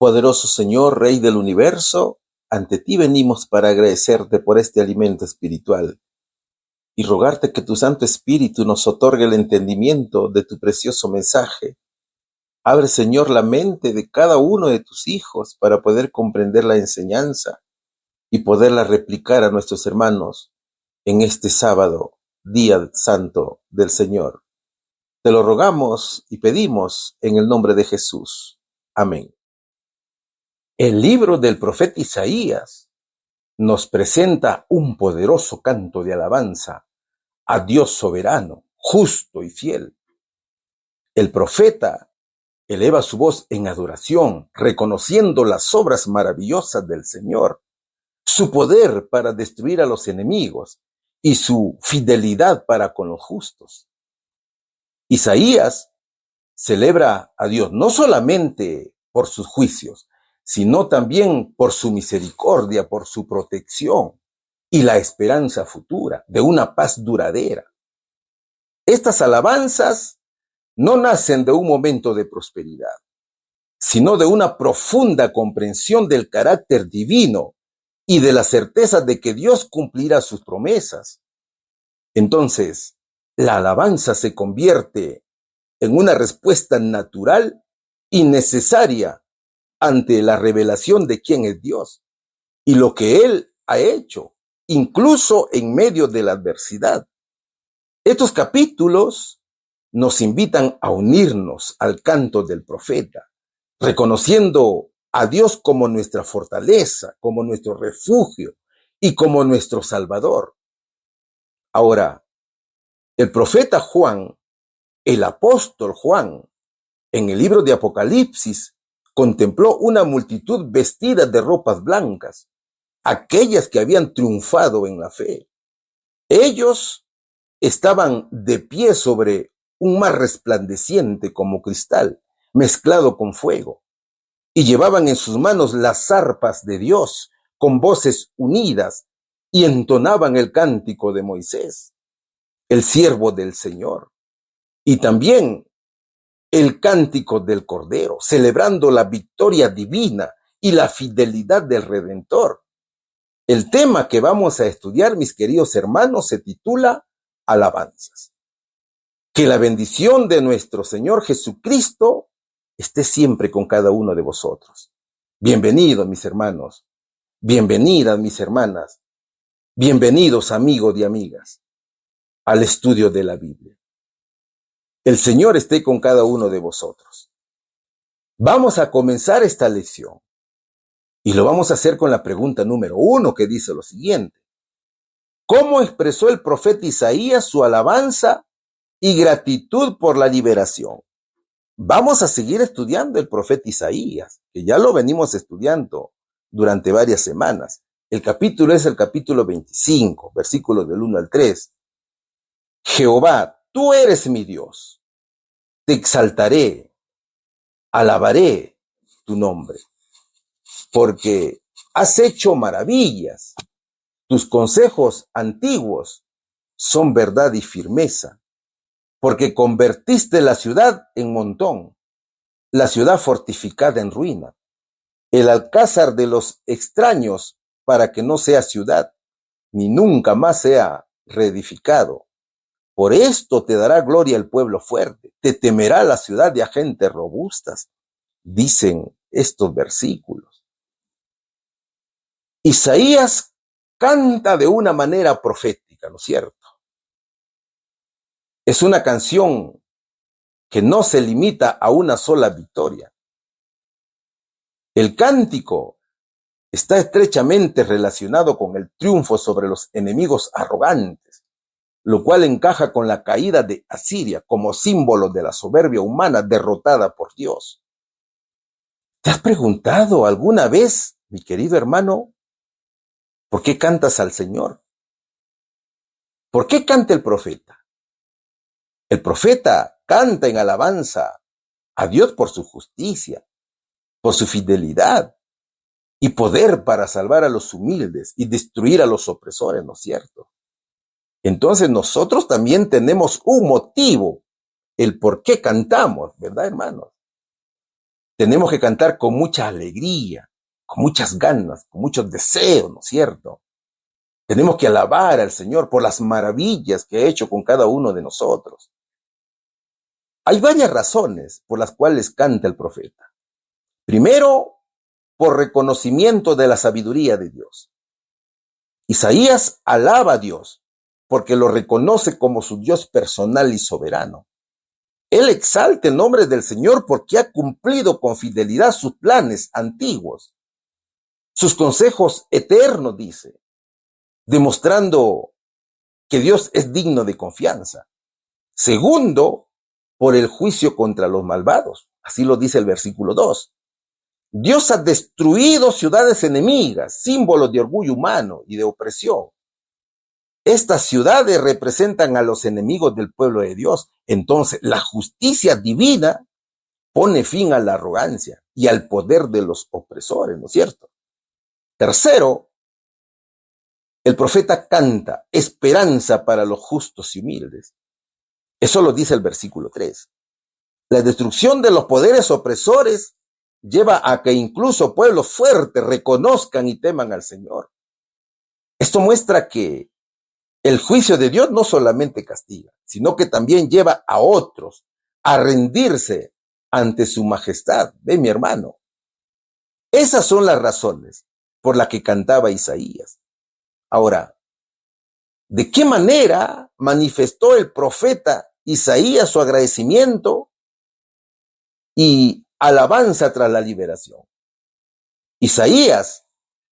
Poderoso Señor, Rey del universo, ante ti venimos para agradecerte por este alimento espiritual y rogarte que tu Santo Espíritu nos otorgue el entendimiento de tu precioso mensaje. Abre, Señor, la mente de cada uno de tus hijos para poder comprender la enseñanza y poderla replicar a nuestros hermanos en este sábado, día santo del Señor. Te lo rogamos y pedimos en el nombre de Jesús. Amén. El libro del profeta Isaías nos presenta un poderoso canto de alabanza a Dios soberano, justo y fiel. El profeta eleva su voz en adoración, reconociendo las obras maravillosas del Señor, su poder para destruir a los enemigos y su fidelidad para con los justos. Isaías celebra a Dios no solamente por sus juicios, sino también por su misericordia, por su protección y la esperanza futura de una paz duradera. Estas alabanzas no nacen de un momento de prosperidad, sino de una profunda comprensión del carácter divino y de la certeza de que Dios cumplirá sus promesas. Entonces, la alabanza se convierte en una respuesta natural y necesaria ante la revelación de quién es Dios y lo que Él ha hecho, incluso en medio de la adversidad. Estos capítulos nos invitan a unirnos al canto del profeta, reconociendo a Dios como nuestra fortaleza, como nuestro refugio y como nuestro Salvador. Ahora, el profeta Juan, el apóstol Juan, en el libro de Apocalipsis, contempló una multitud vestida de ropas blancas, aquellas que habían triunfado en la fe. Ellos estaban de pie sobre un mar resplandeciente como cristal, mezclado con fuego, y llevaban en sus manos las arpas de Dios, con voces unidas, y entonaban el cántico de Moisés, el siervo del Señor, y también el cántico del Cordero, celebrando la victoria divina y la fidelidad del Redentor. El tema que vamos a estudiar, mis queridos hermanos, se titula Alabanzas. Que la bendición de nuestro Señor Jesucristo esté siempre con cada uno de vosotros. Bienvenidos, mis hermanos. Bienvenidas, mis hermanas. Bienvenidos, amigos y amigas, al estudio de la Biblia. El Señor esté con cada uno de vosotros. Vamos a comenzar esta lección y lo vamos a hacer con la pregunta número 1, que dice lo siguiente: ¿cómo expresó el profeta Isaías su alabanza y gratitud por la liberación? Vamos a seguir estudiando el profeta Isaías, que ya lo venimos estudiando durante varias semanas. El capítulo es el capítulo 25, versículos del 1 al 3. Jehová, tú eres mi Dios, te exaltaré, alabaré tu nombre, porque has hecho maravillas, tus consejos antiguos son verdad y firmeza, porque convertiste la ciudad en montón, la ciudad fortificada en ruina, el alcázar de los extraños para que no sea ciudad, ni nunca más sea reedificado. Por esto te dará gloria el pueblo fuerte, te temerá la ciudad de agentes robustas, dicen estos versículos. Isaías canta de una manera profética, ¿no es cierto? Es una canción que no se limita a una sola victoria. El cántico está estrechamente relacionado con el triunfo sobre los enemigos arrogantes, lo cual encaja con la caída de Asiria como símbolo de la soberbia humana derrotada por Dios. ¿Te has preguntado alguna vez, mi querido hermano, por qué cantas al Señor? ¿Por qué canta el profeta? El profeta canta en alabanza a Dios por su justicia, por su fidelidad y poder para salvar a los humildes y destruir a los opresores, ¿no es cierto? Entonces nosotros también tenemos un motivo, el por qué cantamos, ¿verdad, hermanos? Tenemos que cantar con mucha alegría, con muchas ganas, con muchos deseos, ¿no es cierto? Tenemos que alabar al Señor por las maravillas que ha hecho con cada uno de nosotros. Hay varias razones por las cuales canta el profeta. Primero, por reconocimiento de la sabiduría de Dios. Isaías alaba a Dios porque lo reconoce como su Dios personal y soberano. Él exalta el nombre del Señor porque ha cumplido con fidelidad sus planes antiguos, sus consejos eternos, dice, demostrando que Dios es digno de confianza. Segundo, por el juicio contra los malvados. Así lo dice el versículo 2. Dios ha destruido ciudades enemigas, símbolos de orgullo humano y de opresión. Estas ciudades representan a los enemigos del pueblo de Dios. Entonces, la justicia divina pone fin a la arrogancia y al poder de los opresores, ¿no es cierto? Tercero, el profeta canta esperanza para los justos y humildes. Eso lo dice el versículo 3. La destrucción de los poderes opresores lleva a que incluso pueblos fuertes reconozcan y teman al Señor. Esto muestra que el juicio de Dios no solamente castiga, sino que también lleva a otros a rendirse ante su majestad. Ve, mi hermano. Esas son las razones por las que cantaba Isaías. Ahora, ¿de qué manera manifestó el profeta Isaías su agradecimiento y alabanza tras la liberación? Isaías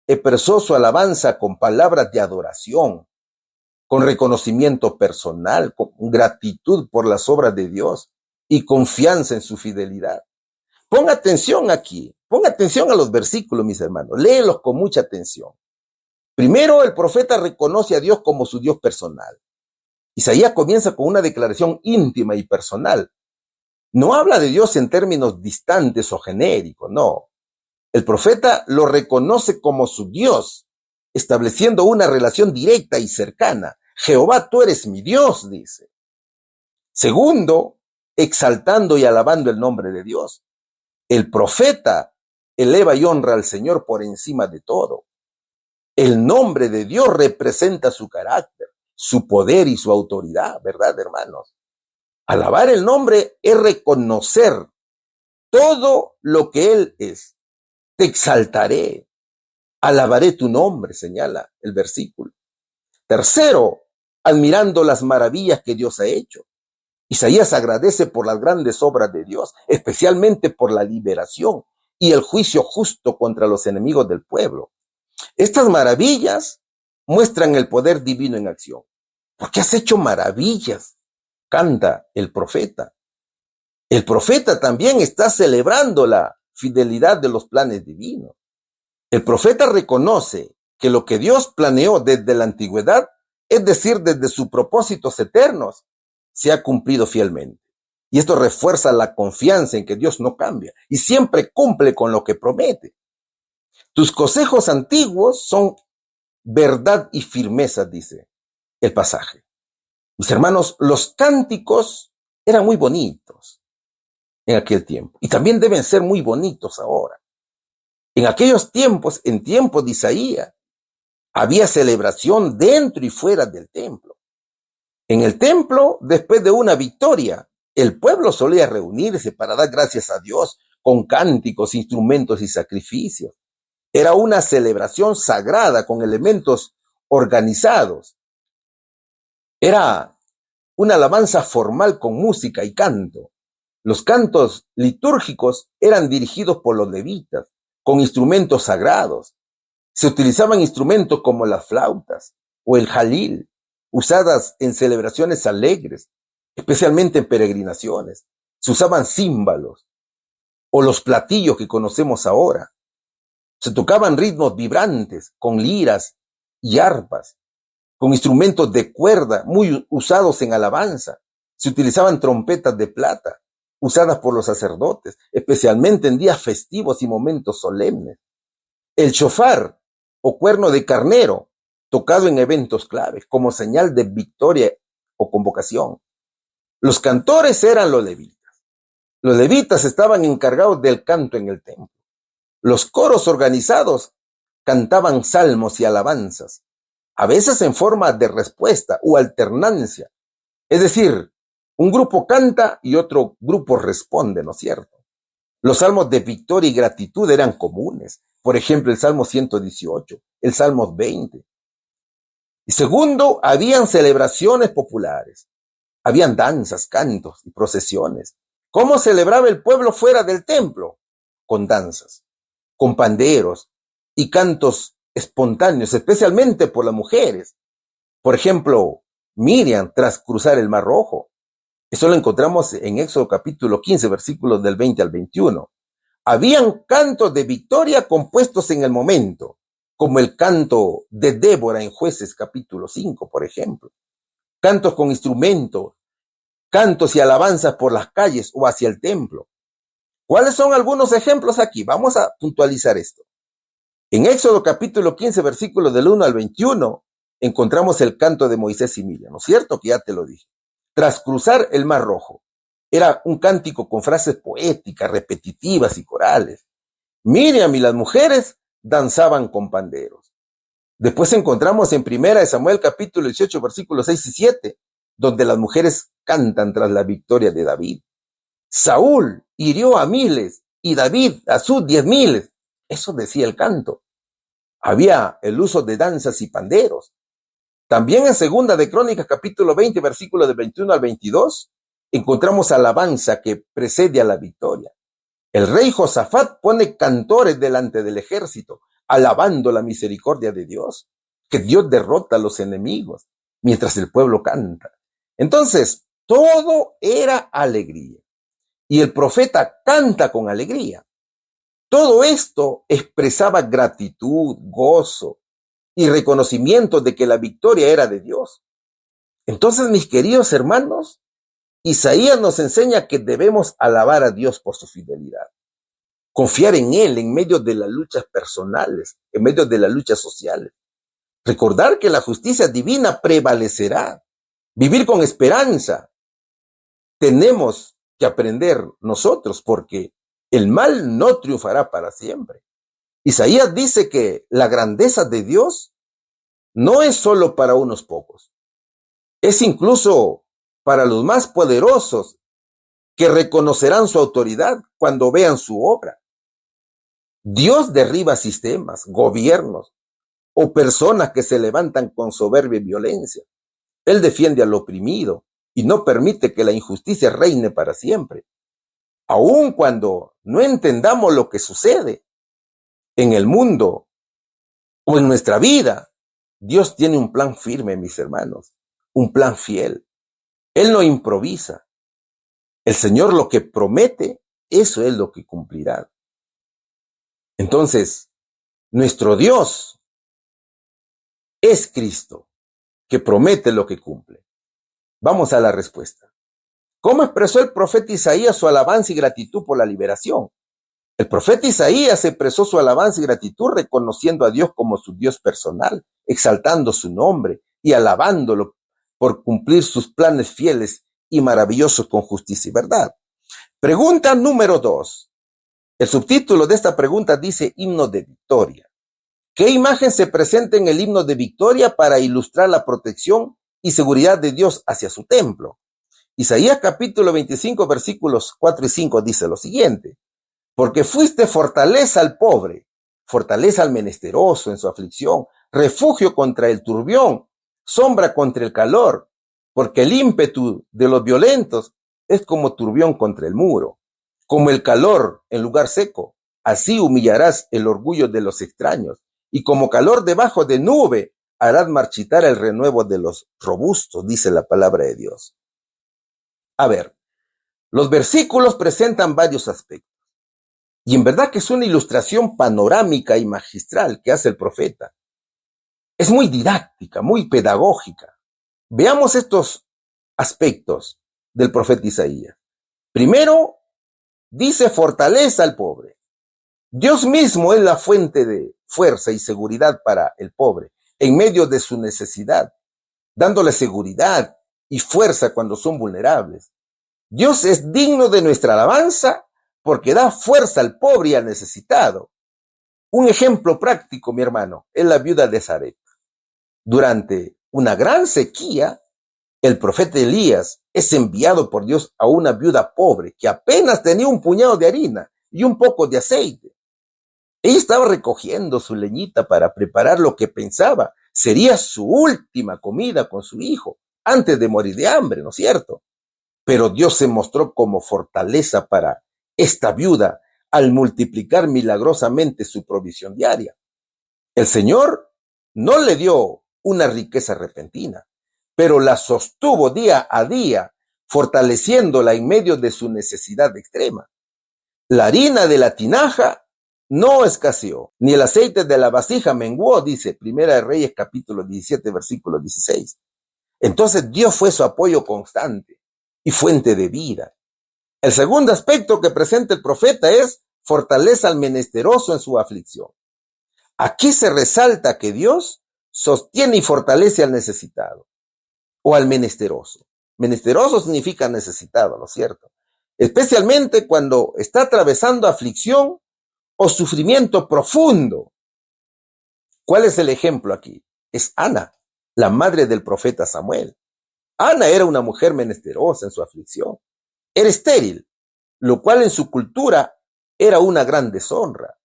expresó su alabanza con palabras de adoración, con reconocimiento personal, con gratitud por las obras de Dios y confianza en su fidelidad. Ponga atención aquí, ponga atención a los versículos, mis hermanos, léelos con mucha atención. Primero, el profeta reconoce a Dios como su Dios personal. Isaías comienza con una declaración íntima y personal. No habla de Dios en términos distantes o genéricos, no. El profeta lo reconoce como su Dios, estableciendo una relación directa y cercana. Jehová, tú eres mi Dios, dice. Segundo, exaltando y alabando el nombre de Dios. El profeta eleva y honra al Señor por encima de todo. El nombre de Dios representa su carácter, su poder y su autoridad, ¿verdad, hermanos? Alabar el nombre es reconocer todo lo que Él es. Te exaltaré, alabaré tu nombre, señala el versículo. Tercero, admirando las maravillas que Dios ha hecho. Isaías agradece por las grandes obras de Dios, especialmente por la liberación y el juicio justo contra los enemigos del pueblo. Estas maravillas muestran el poder divino en acción. ¿Por qué has hecho maravillas? Canta el profeta. El profeta también está celebrando la fidelidad de los planes divinos. El profeta reconoce que lo que Dios planeó desde la antigüedad, es decir, desde sus propósitos eternos, se ha cumplido fielmente. Y esto refuerza la confianza en que Dios no cambia y siempre cumple con lo que promete. Tus consejos antiguos son verdad y firmeza, dice el pasaje. Mis hermanos, los cánticos eran muy bonitos en aquel tiempo y también deben ser muy bonitos ahora. En aquellos tiempos, en tiempos de Isaías, había celebración dentro y fuera del templo. En el templo, después de una victoria, el pueblo solía reunirse para dar gracias a Dios con cánticos, instrumentos y sacrificios. Era una celebración sagrada con elementos organizados. Era una alabanza formal con música y canto. Los cantos litúrgicos eran dirigidos por los levitas, con instrumentos sagrados. Se utilizaban instrumentos como las flautas o el jalil, usadas en celebraciones alegres, especialmente en peregrinaciones. Se usaban címbalos o los platillos que conocemos ahora. Se tocaban ritmos vibrantes con liras y arpas, con instrumentos de cuerda muy usados en alabanza. Se utilizaban trompetas de plata, usadas por los sacerdotes, especialmente en días festivos y momentos solemnes. El shofar o cuerno de carnero, tocado en eventos claves, como señal de victoria o convocación. Los cantores eran los levitas. Los levitas estaban encargados del canto en el templo. Los coros organizados cantaban salmos y alabanzas, a veces en forma de respuesta o alternancia. Es decir, un grupo canta y otro grupo responde, ¿no es cierto? Los salmos de victoria y gratitud eran comunes. Por ejemplo, el Salmo 118, el Salmo 20. Y segundo, habían celebraciones populares. Habían danzas, cantos y procesiones. ¿Cómo celebraba el pueblo fuera del templo? Con danzas, con panderos y cantos espontáneos, especialmente por las mujeres. Por ejemplo, Miriam tras cruzar el Mar Rojo. Eso lo encontramos en Éxodo capítulo 15, versículos del 20 al 21. Habían cantos de victoria compuestos en el momento, como el canto de Débora en Jueces capítulo 5, por ejemplo. Cantos con instrumentos, cantos y alabanzas por las calles o hacia el templo. ¿Cuáles son algunos ejemplos aquí? Vamos a puntualizar esto. En Éxodo capítulo 15, versículos del 1 al 21, encontramos el canto de Moisés y Miriam, ¿no es cierto? Que ya te lo dije. Tras cruzar el Mar Rojo. Era un cántico con frases poéticas, repetitivas y corales. Miriam y las mujeres danzaban con panderos. Después encontramos en 1 Samuel capítulo 18, versículos 6 y 7, donde las mujeres cantan tras la victoria de David. Saúl hirió a miles y David a sus 10,000. Eso decía el canto. Había el uso de danzas y panderos. También en Segunda de Crónicas, capítulo 20, versículos de 21 al 22, encontramos alabanza que precede a la victoria. El rey Josafat pone cantores delante del ejército, alabando la misericordia de Dios, que Dios derrota a los enemigos, mientras el pueblo canta. Entonces, todo era alegría. Y el profeta canta con alegría. Todo esto expresaba gratitud, gozo y reconocimiento de que la victoria era de Dios. Entonces, mis queridos hermanos, Isaías nos enseña que debemos alabar a Dios por su fidelidad, confiar en Él en medio de las luchas personales, en medio de las luchas sociales, recordar que la justicia divina prevalecerá, vivir con esperanza. Tenemos que aprender nosotros porque el mal no triunfará para siempre. Isaías dice que la grandeza de Dios no es solo para unos pocos, es incluso para los más poderosos que reconocerán su autoridad cuando vean su obra. Dios derriba sistemas, gobiernos o personas que se levantan con soberbia y violencia. Él defiende al oprimido y no permite que la injusticia reine para siempre. Aun cuando no entendamos lo que sucede en el mundo o en nuestra vida, Dios tiene un plan firme, mis hermanos, un plan fiel. Él no improvisa. El Señor lo que promete, eso es lo que cumplirá. Entonces, nuestro Dios es Cristo, que promete lo que cumple. Vamos a la respuesta. ¿Cómo expresó el profeta Isaías su alabanza y gratitud por la liberación? El profeta Isaías expresó su alabanza y gratitud reconociendo a Dios como su Dios personal, exaltando su nombre y alabándolo por cumplir sus planes fieles y maravillosos con justicia y verdad. Pregunta número 2. El subtítulo de esta pregunta dice himno de victoria. ¿Qué imagen se presenta en el himno de victoria para ilustrar la protección y seguridad de Dios hacia su templo? Isaías capítulo 25 versículos 4 y 5 dice lo siguiente: porque fuiste fortaleza al pobre, fortaleza al menesteroso en su aflicción, refugio contra el turbión, sombra contra el calor, porque el ímpetu de los violentos es como turbión contra el muro, como el calor en lugar seco, así humillarás el orgullo de los extraños, y como calor debajo de nube harás marchitar el renuevo de los robustos, dice la palabra de Dios. A ver, los versículos presentan varios aspectos. Y en verdad que es una ilustración panorámica y magistral que hace el profeta. Es muy didáctica, muy pedagógica. Veamos estos aspectos del profeta Isaías. Primero, dice fortaleza al pobre. Dios mismo es la fuente de fuerza y seguridad para el pobre, en medio de su necesidad, dándole seguridad y fuerza cuando son vulnerables. Dios es digno de nuestra alabanza porque da fuerza al pobre y al necesitado. Un ejemplo práctico, mi hermano, es la viuda de Sarepta. Durante una gran sequía, el profeta Elías es enviado por Dios a una viuda pobre que apenas tenía un puñado de harina y un poco de aceite. Ella estaba recogiendo su leñita para preparar lo que pensaba sería su última comida con su hijo, antes de morir de hambre, ¿no es cierto? Pero Dios se mostró como fortaleza para esta viuda al multiplicar milagrosamente su provisión diaria. El Señor no le dio una riqueza repentina, pero la sostuvo día a día, fortaleciéndola en medio de su necesidad extrema. La harina de la tinaja no escaseó, ni el aceite de la vasija menguó, dice Primera de Reyes capítulo 17, versículo 16. Entonces Dios fue su apoyo constante y fuente de vida. El segundo aspecto que presenta el profeta es fortaleza al menesteroso en su aflicción. Aquí se resalta que Dios sostiene y fortalece al necesitado o al menesteroso. Menesteroso significa necesitado, ¿no es cierto? Especialmente cuando está atravesando aflicción o sufrimiento profundo. ¿Cuál es el ejemplo aquí? Es Ana, la madre del profeta Samuel. Ana era una mujer menesterosa en su aflicción. Era estéril, lo cual en su cultura era una gran deshonra.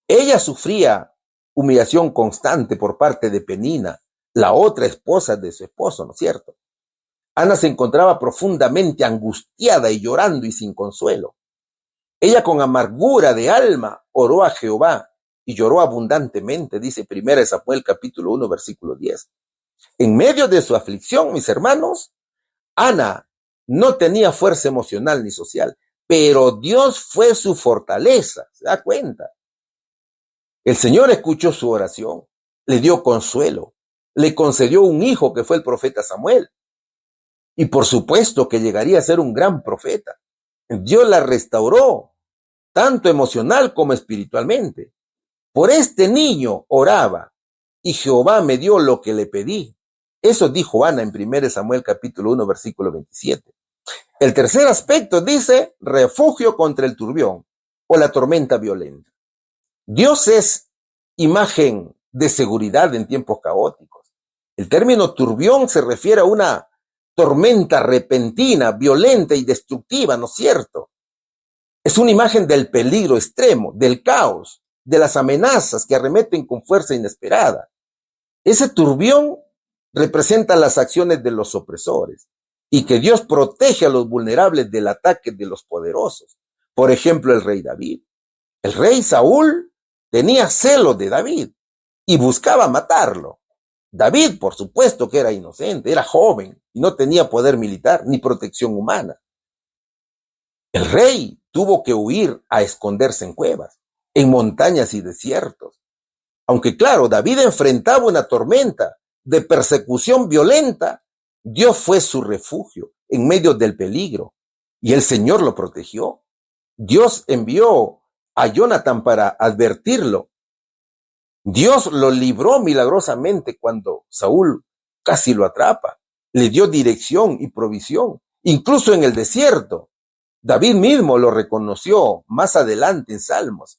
Ella sufría humillación constante por parte de Penina, la otra esposa de su esposo, ¿no es cierto? Ana se encontraba profundamente angustiada y llorando y sin consuelo. Ella con amargura de alma oró a Jehová y lloró abundantemente, dice 1 Samuel capítulo 1, versículo 10. En medio de su aflicción, mis hermanos, Ana no tenía fuerza emocional ni social, pero Dios fue su fortaleza, ¿se da cuenta? El Señor escuchó su oración, le dio consuelo, le concedió un hijo que fue el profeta Samuel. Y por supuesto que llegaría a ser un gran profeta. Dios la restauró, tanto emocional como espiritualmente. Por este niño oraba, y Jehová me dio lo que le pedí. Eso dijo Ana en 1 Samuel capítulo 1, versículo 27. El tercer aspecto dice refugio contra el turbión o la tormenta violenta. Dios es imagen de seguridad en tiempos caóticos. El término turbión se refiere a una tormenta repentina, violenta y destructiva, ¿no es cierto? Es una imagen del peligro extremo, del caos, de las amenazas que arremeten con fuerza inesperada. Ese turbión representa las acciones de los opresores y que Dios protege a los vulnerables del ataque de los poderosos. Por ejemplo, el rey David. El rey Saúl tenía celo de David y buscaba matarlo. David, por supuesto que era inocente, era joven y no tenía poder militar ni protección humana. El rey tuvo que huir a esconderse en cuevas, en montañas y desiertos. Aunque claro, David enfrentaba una tormenta de persecución violenta, Dios fue su refugio en medio del peligro y el Señor lo protegió. Dios envió a Jonathan para advertirlo. Dios lo libró milagrosamente cuando Saúl casi lo atrapa. Le dio dirección y provisión, incluso en el desierto. David mismo lo reconoció más adelante en Salmos,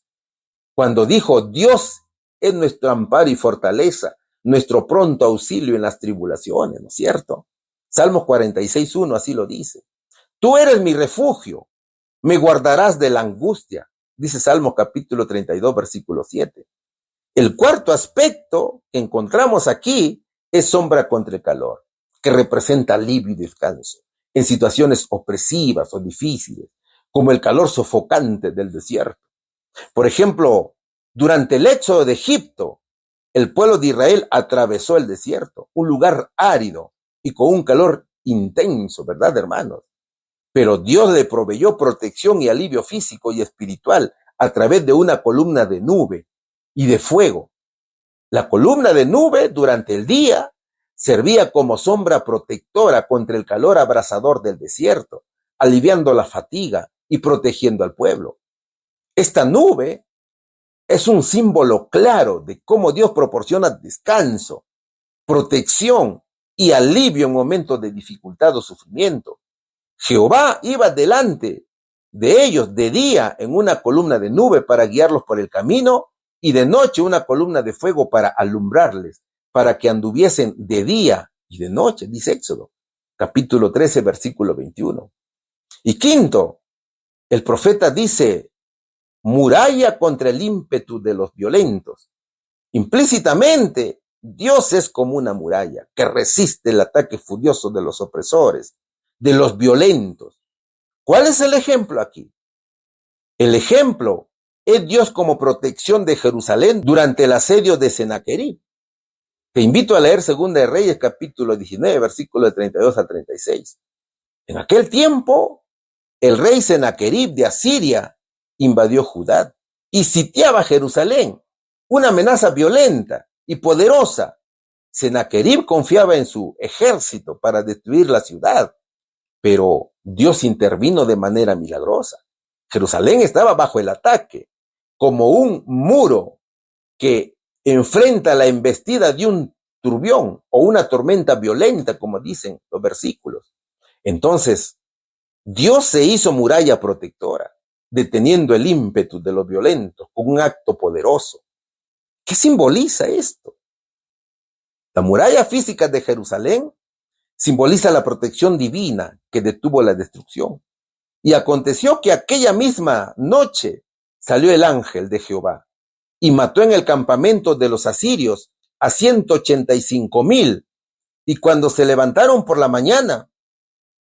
cuando dijo, Dios es nuestro amparo y fortaleza, nuestro pronto auxilio en las tribulaciones, ¿no es cierto? Salmos 46:1 así lo dice. Tú eres mi refugio, me guardarás de la angustia, dice Salmos capítulo 32, versículo 7. El cuarto aspecto que encontramos aquí es sombra contra el calor, que representa alivio y descanso en situaciones opresivas o difíciles, como el calor sofocante del desierto. Por ejemplo, durante el éxodo de Egipto, el pueblo de Israel atravesó el desierto, un lugar árido y con un calor intenso, ¿verdad, hermanos? Pero Dios le proveyó protección y alivio físico y espiritual a través de una columna de nube y de fuego. La columna de nube durante el día servía como sombra protectora contra el calor abrasador del desierto, aliviando la fatiga y protegiendo al pueblo. Esta nube es un símbolo claro de cómo Dios proporciona descanso, protección y alivio en momentos de dificultad o sufrimiento. Jehová iba delante de ellos de día en una columna de nube para guiarlos por el camino y de noche una columna de fuego para alumbrarles, para que anduviesen de día y de noche, dice Éxodo, capítulo 13, versículo 21. Y quinto, el profeta dice, muralla contra el ímpetu de los violentos. Implícitamente, Dios es como una muralla que resiste el ataque furioso de los opresores, de los violentos. ¿Cuál es el ejemplo aquí? El ejemplo es Dios como protección de Jerusalén durante el asedio de Sennacherib. Te invito a leer Segunda de Reyes, capítulo 19, versículos de 32 a 36. En aquel tiempo, el rey Sennacherib de Asiria invadió Judá y sitiaba Jerusalén, una amenaza violenta y poderosa. Sennacherib confiaba en su ejército para destruir la ciudad, pero Dios intervino de manera milagrosa. Jerusalén estaba bajo el ataque, como un muro que enfrenta la embestida de un turbión o una tormenta violenta, como dicen los versículos. Entonces, Dios se hizo muralla protectora, deteniendo el ímpetu de los violentos con un acto poderoso. ¿Qué simboliza esto? La muralla física de Jerusalén simboliza la protección divina que detuvo la destrucción. Y aconteció que aquella misma noche salió el ángel de Jehová y mató en el campamento de los asirios a 185,000. Y cuando se levantaron por la mañana,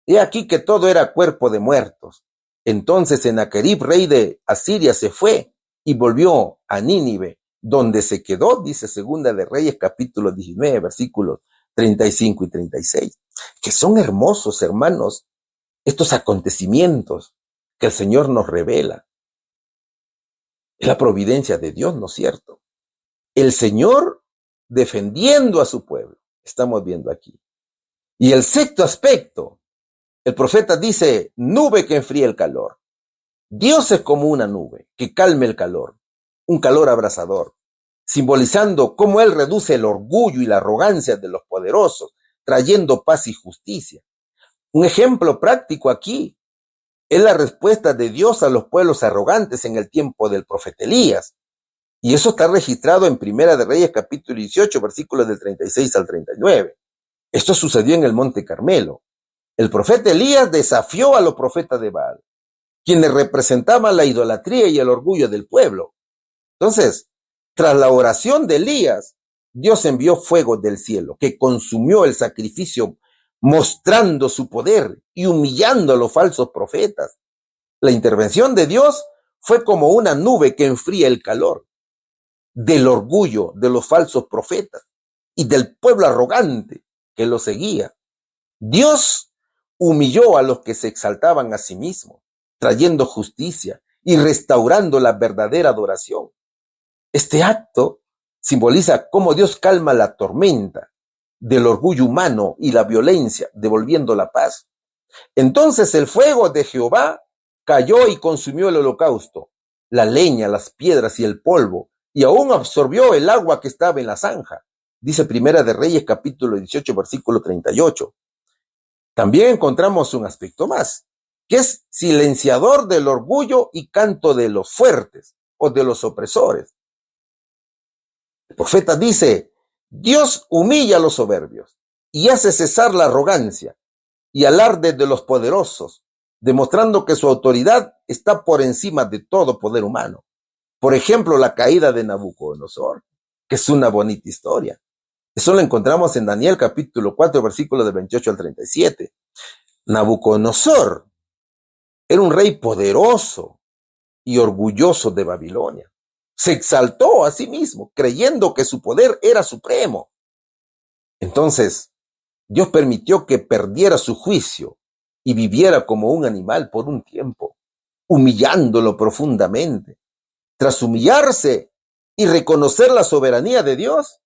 he aquí que todo era cuerpo de muertos. Entonces Sennacherib, rey de Asiria, se fue y volvió a Nínive, donde se quedó, dice Segunda de Reyes, capítulo 19, versículos 35 y 36, que son hermosos, hermanos, estos acontecimientos que el Señor nos revela. Es la providencia de Dios, ¿no es cierto? El Señor defendiendo a su pueblo, estamos viendo aquí. Y el sexto aspecto, el profeta dice, nube que enfría el calor. Dios es como una nube que calme el calor, un calor abrasador, simbolizando cómo Él reduce el orgullo y la arrogancia de los poderosos, trayendo paz y justicia. Un ejemplo práctico aquí es la respuesta de Dios a los pueblos arrogantes en el tiempo del profeta Elías. Y eso está registrado en Primera de Reyes, capítulo 18, versículos del 36 al 39. Esto sucedió en el Monte Carmelo. El profeta Elías desafió a los profetas de Baal, quienes representaban la idolatría y el orgullo del pueblo. Entonces, tras la oración de Elías, Dios envió fuego del cielo que consumió el sacrificio, mostrando su poder y humillando a los falsos profetas. La intervención de Dios fue como una nube que enfría el calor del orgullo de los falsos profetas y del pueblo arrogante que lo seguía. Dios humilló a los que se exaltaban a sí mismos, trayendo justicia y restaurando la verdadera adoración. Este acto simboliza cómo Dios calma la tormenta del orgullo humano y la violencia, devolviendo la paz. Entonces el fuego de Jehová cayó y consumió el holocausto, la leña, las piedras y el polvo, y aún absorbió el agua que estaba en la zanja. Dice Primera de Reyes, capítulo 18, versículo 38. También encontramos un aspecto más, que es silenciador del orgullo y canto de los fuertes o de los opresores. El profeta dice, Dios humilla a los soberbios y hace cesar la arrogancia y alarde de los poderosos, demostrando que su autoridad está por encima de todo poder humano. Por ejemplo, la caída de Nabucodonosor, que es una bonita historia. Eso lo encontramos en Daniel capítulo 4, versículos del 28 al 37. Nabucodonosor era un rey poderoso y orgulloso de Babilonia. Se exaltó a sí mismo, creyendo que su poder era supremo. Entonces, Dios permitió que perdiera su juicio y viviera como un animal por un tiempo, humillándolo profundamente. Tras humillarse y reconocer la soberanía de Dios,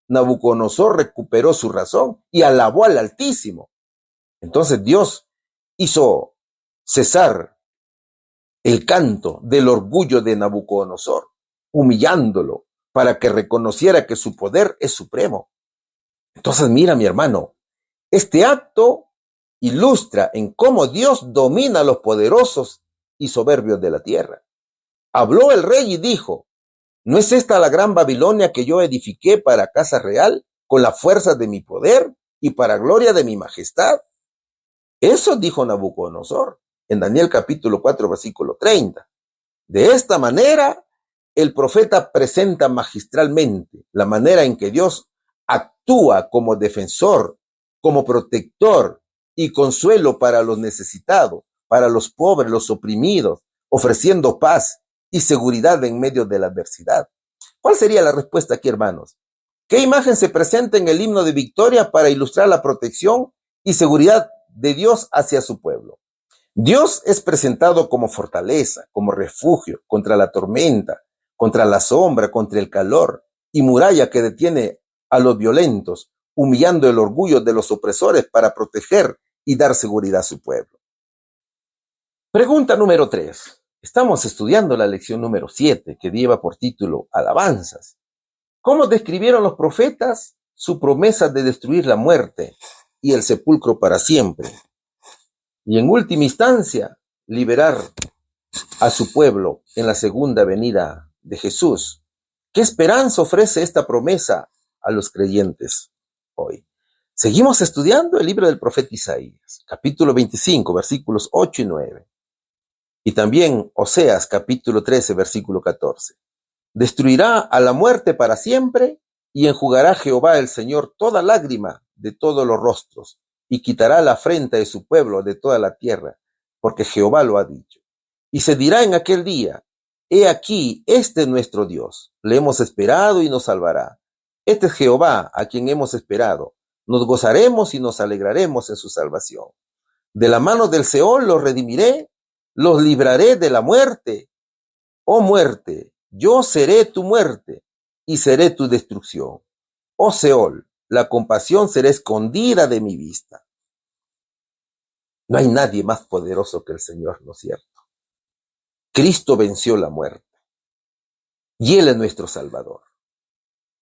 Nabucodonosor recuperó su razón y alabó al Altísimo. Entonces Dios hizo cesar el canto del orgullo de Nabucodonosor, humillándolo para que reconociera que su poder es supremo. Entonces mira, mi hermano, este acto ilustra en cómo Dios domina a los poderosos y soberbios de la tierra. Habló el rey y dijo: ¿no es esta la gran Babilonia que yo edifiqué para casa real, con la fuerza de mi poder y para gloria de mi majestad? Eso dijo Nabucodonosor en Daniel capítulo 4, versículo 30. De esta manera, el profeta presenta magistralmente la manera en que Dios actúa como defensor, como protector y consuelo para los necesitados, para los pobres, los oprimidos, ofreciendo paz y seguridad en medio de la adversidad. ¿Cuál sería la respuesta aquí, hermanos? ¿Qué imagen se presenta en el himno de victoria para ilustrar la protección y seguridad de Dios hacia su pueblo? Dios es presentado como fortaleza, como refugio contra la tormenta, contra la sombra, contra el calor, y muralla que detiene a los violentos, humillando el orgullo de los opresores para proteger y dar seguridad a su pueblo. Pregunta número 3. Estamos estudiando la lección número 7, que lleva por título Alabanzas. ¿Cómo describieron los profetas su promesa de destruir la muerte y el sepulcro para siempre? Y en última instancia, liberar a su pueblo en la segunda venida de Jesús. ¿Qué esperanza ofrece esta promesa a los creyentes hoy? Seguimos estudiando el libro del profeta Isaías, capítulo 25, versículos 8 y 9. Y también Oseas, capítulo 13, versículo 14. Destruirá a la muerte para siempre y enjugará Jehová el Señor toda lágrima de todos los rostros y quitará la afrenta de su pueblo de toda la tierra, porque Jehová lo ha dicho. Y se dirá en aquel día: he aquí, este es nuestro Dios, le hemos esperado y nos salvará. Este es Jehová, a quien hemos esperado. Nos gozaremos y nos alegraremos en su salvación. De la mano del Seol los redimiré, los libraré de la muerte. Oh muerte, yo seré tu muerte y seré tu destrucción. Oh Seol, la compasión será escondida de mi vista. No hay nadie más poderoso que el Señor, ¿no es cierto? Cristo venció la muerte y Él es nuestro Salvador.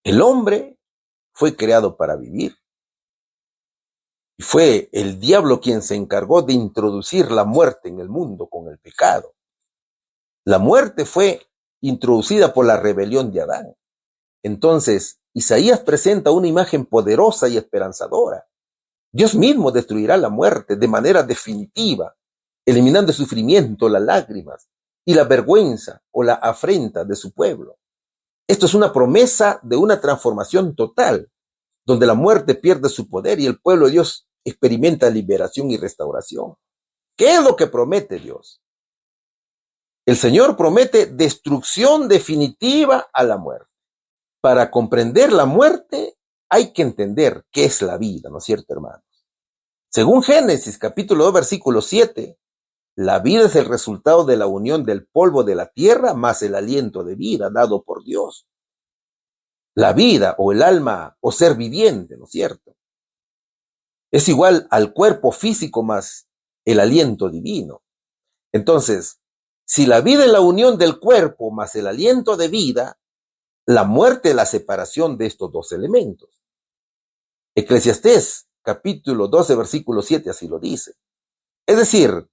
El hombre fue creado para vivir y fue el diablo quien se encargó de introducir la muerte en el mundo con el pecado. La muerte fue introducida por la rebelión de Adán. Entonces, Isaías presenta una imagen poderosa y esperanzadora. Dios mismo destruirá la muerte de manera definitiva, eliminando el sufrimiento, las lágrimas y la vergüenza o la afrenta de su pueblo. Esto es una promesa de una transformación total, donde la muerte pierde su poder y el pueblo de Dios experimenta liberación y restauración. ¿Qué es lo que promete Dios? El Señor promete destrucción definitiva a la muerte. Para comprender la muerte hay que entender qué es la vida, ¿no es cierto, hermanos? Según Génesis capítulo 2, versículo 7, la vida es el resultado de la unión del polvo de la tierra más el aliento de vida dado por Dios. La vida o el alma o ser viviente, ¿no es cierto? Es igual al cuerpo físico más el aliento divino. Entonces, si la vida es la unión del cuerpo más el aliento de vida, la muerte es la separación de estos dos elementos. Eclesiastés capítulo 12, versículo 7 así lo dice. Es decir,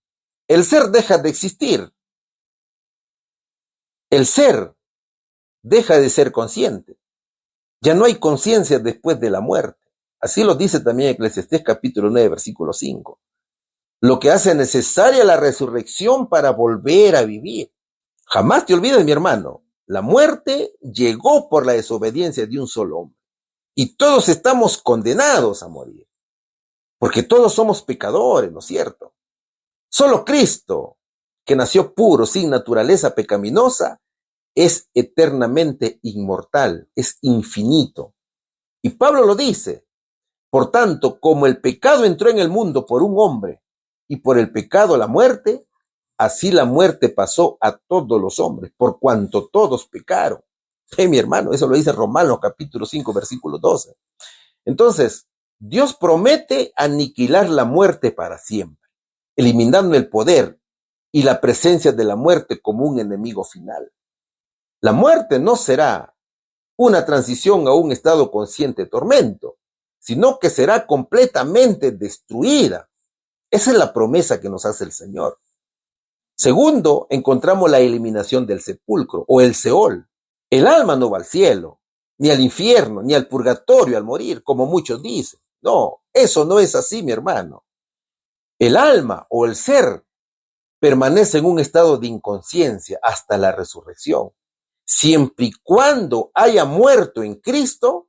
el ser deja de existir. El ser deja de ser consciente. Ya no hay conciencia después de la muerte. Así lo dice también Eclesiastés capítulo 9, versículo 5. Lo que hace necesaria la resurrección para volver a vivir. Jamás te olvides, mi hermano, la muerte llegó por la desobediencia de un solo hombre. Y todos estamos condenados a morir. Porque todos somos pecadores, ¿no es cierto? Solo Cristo, que nació puro, sin naturaleza pecaminosa, es eternamente inmortal, es infinito. Y Pablo lo dice: por tanto, como el pecado entró en el mundo por un hombre, y por el pecado la muerte, así la muerte pasó a todos los hombres, por cuanto todos pecaron. Mi hermano, eso lo dice Romanos capítulo 5, versículo 12. Entonces, Dios promete aniquilar la muerte para siempre, eliminando el poder y la presencia de la muerte como un enemigo final. La muerte no será una transición a un estado consciente de tormento, sino que será completamente destruida. Esa es la promesa que nos hace el Señor. Segundo, encontramos la eliminación del sepulcro o el Seol. El alma no va al cielo, ni al infierno, ni al purgatorio al morir, como muchos dicen. No, eso no es así, mi hermano. El alma o el ser permanece en un estado de inconsciencia hasta la resurrección. Siempre y cuando haya muerto en Cristo,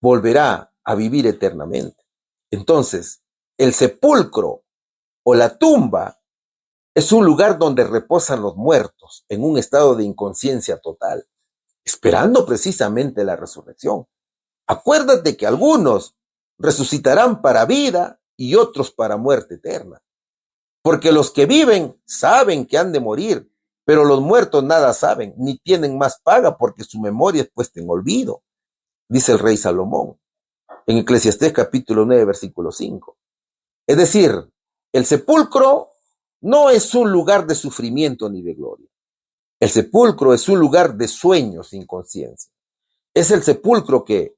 volverá a vivir eternamente. Entonces, el sepulcro o la tumba es un lugar donde reposan los muertos en un estado de inconsciencia total, esperando precisamente la resurrección. Acuérdate que algunos resucitarán para vida y otros para muerte eterna. Porque los que viven saben que han de morir, pero los muertos nada saben, ni tienen más paga porque su memoria es puesta en olvido, dice el rey Salomón, en Eclesiastés capítulo 9, versículo 5. Es decir, el sepulcro no es un lugar de sufrimiento ni de gloria. El sepulcro es un lugar de sueños sin conciencia. Es el sepulcro que,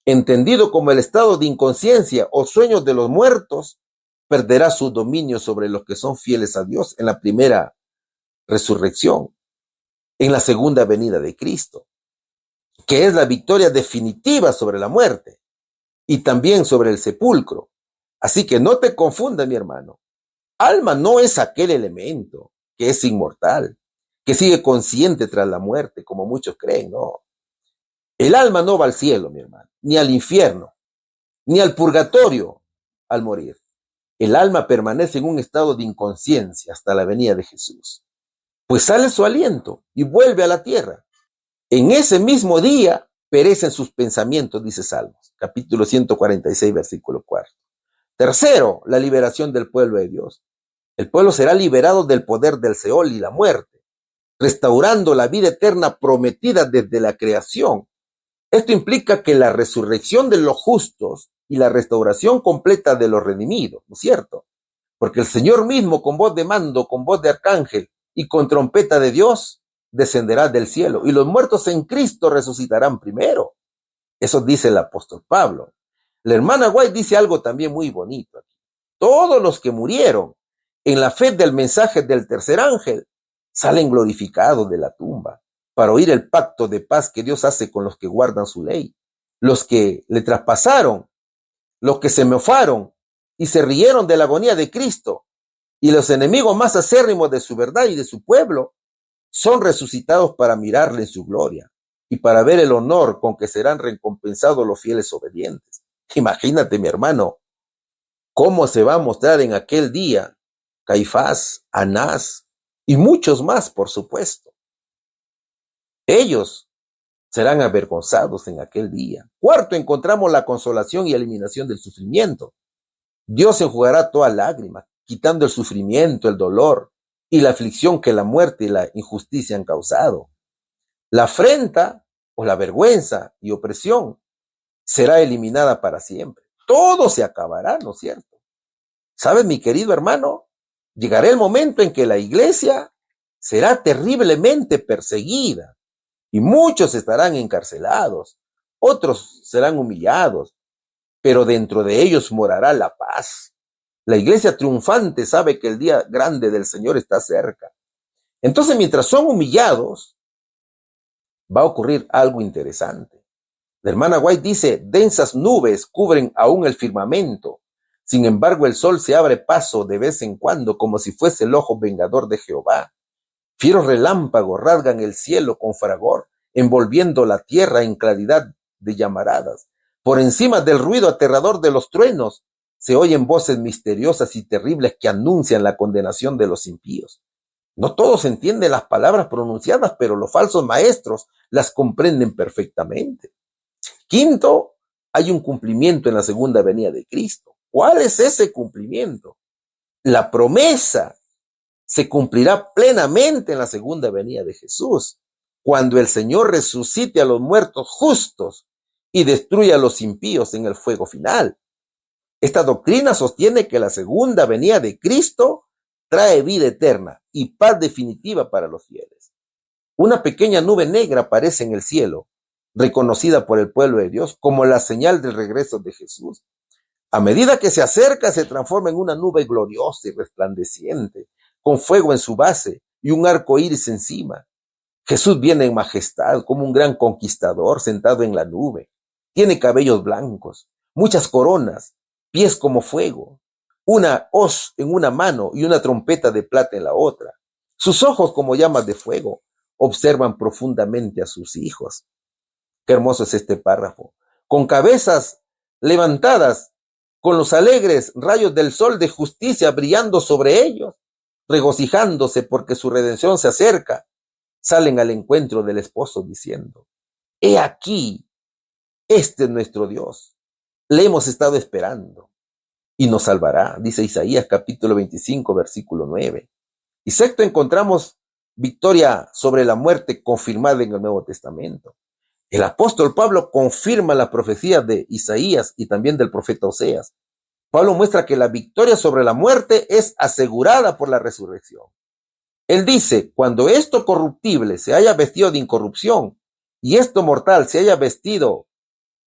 entendido como el estado de inconsciencia o sueños de los muertos, perderá su dominio sobre los que son fieles a Dios en la primera resurrección, en la segunda venida de Cristo, que es la victoria definitiva sobre la muerte y también sobre el sepulcro. Así que no te confundas, mi hermano. Alma no es aquel elemento que es inmortal, que sigue consciente tras la muerte, como muchos creen, no. El alma no va al cielo, mi hermano, ni al infierno, ni al purgatorio al morir. El alma permanece en un estado de inconsciencia hasta la venida de Jesús, pues sale su aliento y vuelve a la tierra. En ese mismo día perecen sus pensamientos, dice Salmos, capítulo 146, versículo 4. Tercero, la liberación del pueblo de Dios. El pueblo será liberado del poder del Seol y la muerte, restaurando la vida eterna prometida desde la creación. Esto implica que la resurrección de los justos y la restauración completa de los redimidos, ¿no es cierto? Porque el Señor mismo, con voz de mando, con voz de arcángel y con trompeta de Dios, descenderá del cielo y los muertos en Cristo resucitarán primero. Eso dice el apóstol Pablo. La hermana White dice algo también muy bonito aquí. Todos los que murieron en la fe del mensaje del tercer ángel salen glorificados de la tumba para oír el pacto de paz que Dios hace con los que guardan su ley. Los que le traspasaron, los que se mofaron y se rieron de la agonía de Cristo, y los enemigos más acérrimos de su verdad y de su pueblo, son resucitados para mirarle en su gloria y para ver el honor con que serán recompensados los fieles obedientes. Imagínate, mi hermano, cómo se va a mostrar en aquel día Caifás, Anás y muchos más, por supuesto. Ellos serán avergonzados en aquel día. Cuarto, encontramos la consolación y eliminación del sufrimiento. Dios enjugará toda lágrima, quitando el sufrimiento, el dolor y la aflicción que la muerte y la injusticia han causado. La afrenta o la vergüenza y opresión será eliminada para siempre. Todo se acabará, ¿no es cierto? ¿Sabes, mi querido hermano? Llegará el momento en que la iglesia será terriblemente perseguida y muchos estarán encarcelados, otros serán humillados, pero dentro de ellos morará la paz. La iglesia triunfante sabe que el día grande del Señor está cerca. Entonces, mientras son humillados, va a ocurrir algo interesante. La hermana White dice, densas nubes cubren aún el firmamento. Sin embargo, el sol se abre paso de vez en cuando como si fuese el ojo vengador de Jehová. Fieros relámpagos rasgan el cielo con fragor, envolviendo la tierra en claridad de llamaradas. Por encima del ruido aterrador de los truenos, se oyen voces misteriosas y terribles que anuncian la condenación de los impíos. No todos entienden las palabras pronunciadas, pero los falsos maestros las comprenden perfectamente. Quinto, hay un cumplimiento en la segunda venida de Cristo. ¿Cuál es ese cumplimiento? La promesa se cumplirá plenamente en la segunda venida de Jesús, cuando el Señor resucite a los muertos justos y destruya a los impíos en el fuego final. Esta doctrina sostiene que la segunda venida de Cristo trae vida eterna y paz definitiva para los fieles. Una pequeña nube negra aparece en el cielo, reconocida por el pueblo de Dios como la señal del regreso de Jesús. A medida que se acerca, se transforma en una nube gloriosa y resplandeciente, con fuego en su base y un arco iris encima. Jesús viene en majestad, como un gran conquistador sentado en la nube. Tiene cabellos blancos, muchas coronas, pies como fuego, una hoz en una mano y una trompeta de plata en la otra. Sus ojos, como llamas de fuego, observan profundamente a sus hijos. Qué hermoso es este párrafo. Con cabezas levantadas, con los alegres rayos del sol de justicia brillando sobre ellos, regocijándose porque su redención se acerca, salen al encuentro del esposo diciendo: he aquí, este es nuestro Dios, le hemos estado esperando y nos salvará, dice Isaías capítulo 25, versículo 9. Y sexto, encontramos victoria sobre la muerte confirmada en el Nuevo Testamento. El apóstol Pablo confirma las profecías de Isaías y también del profeta Oseas. Pablo muestra que la victoria sobre la muerte es asegurada por la resurrección. Él dice: cuando esto corruptible se haya vestido de incorrupción y esto mortal se haya vestido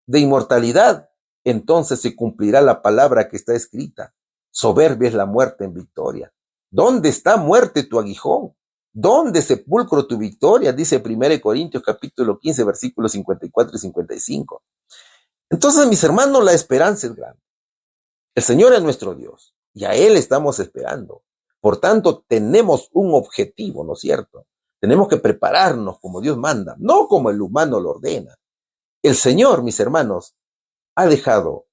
de inmortalidad, entonces se cumplirá la palabra que está escrita: soberbia es la muerte en victoria. ¿Dónde está, muerte, tu aguijón? ¿Dónde, sepulcro, tu victoria? Dice 1 Corintios capítulo 15, versículos 54 y 55. Entonces, mis hermanos, la esperanza es grande. El Señor es nuestro Dios y a Él estamos esperando. Por tanto, tenemos un objetivo, ¿no es cierto? Tenemos que prepararnos como Dios manda, no como el humano lo ordena. El Señor, mis hermanos, ha dejado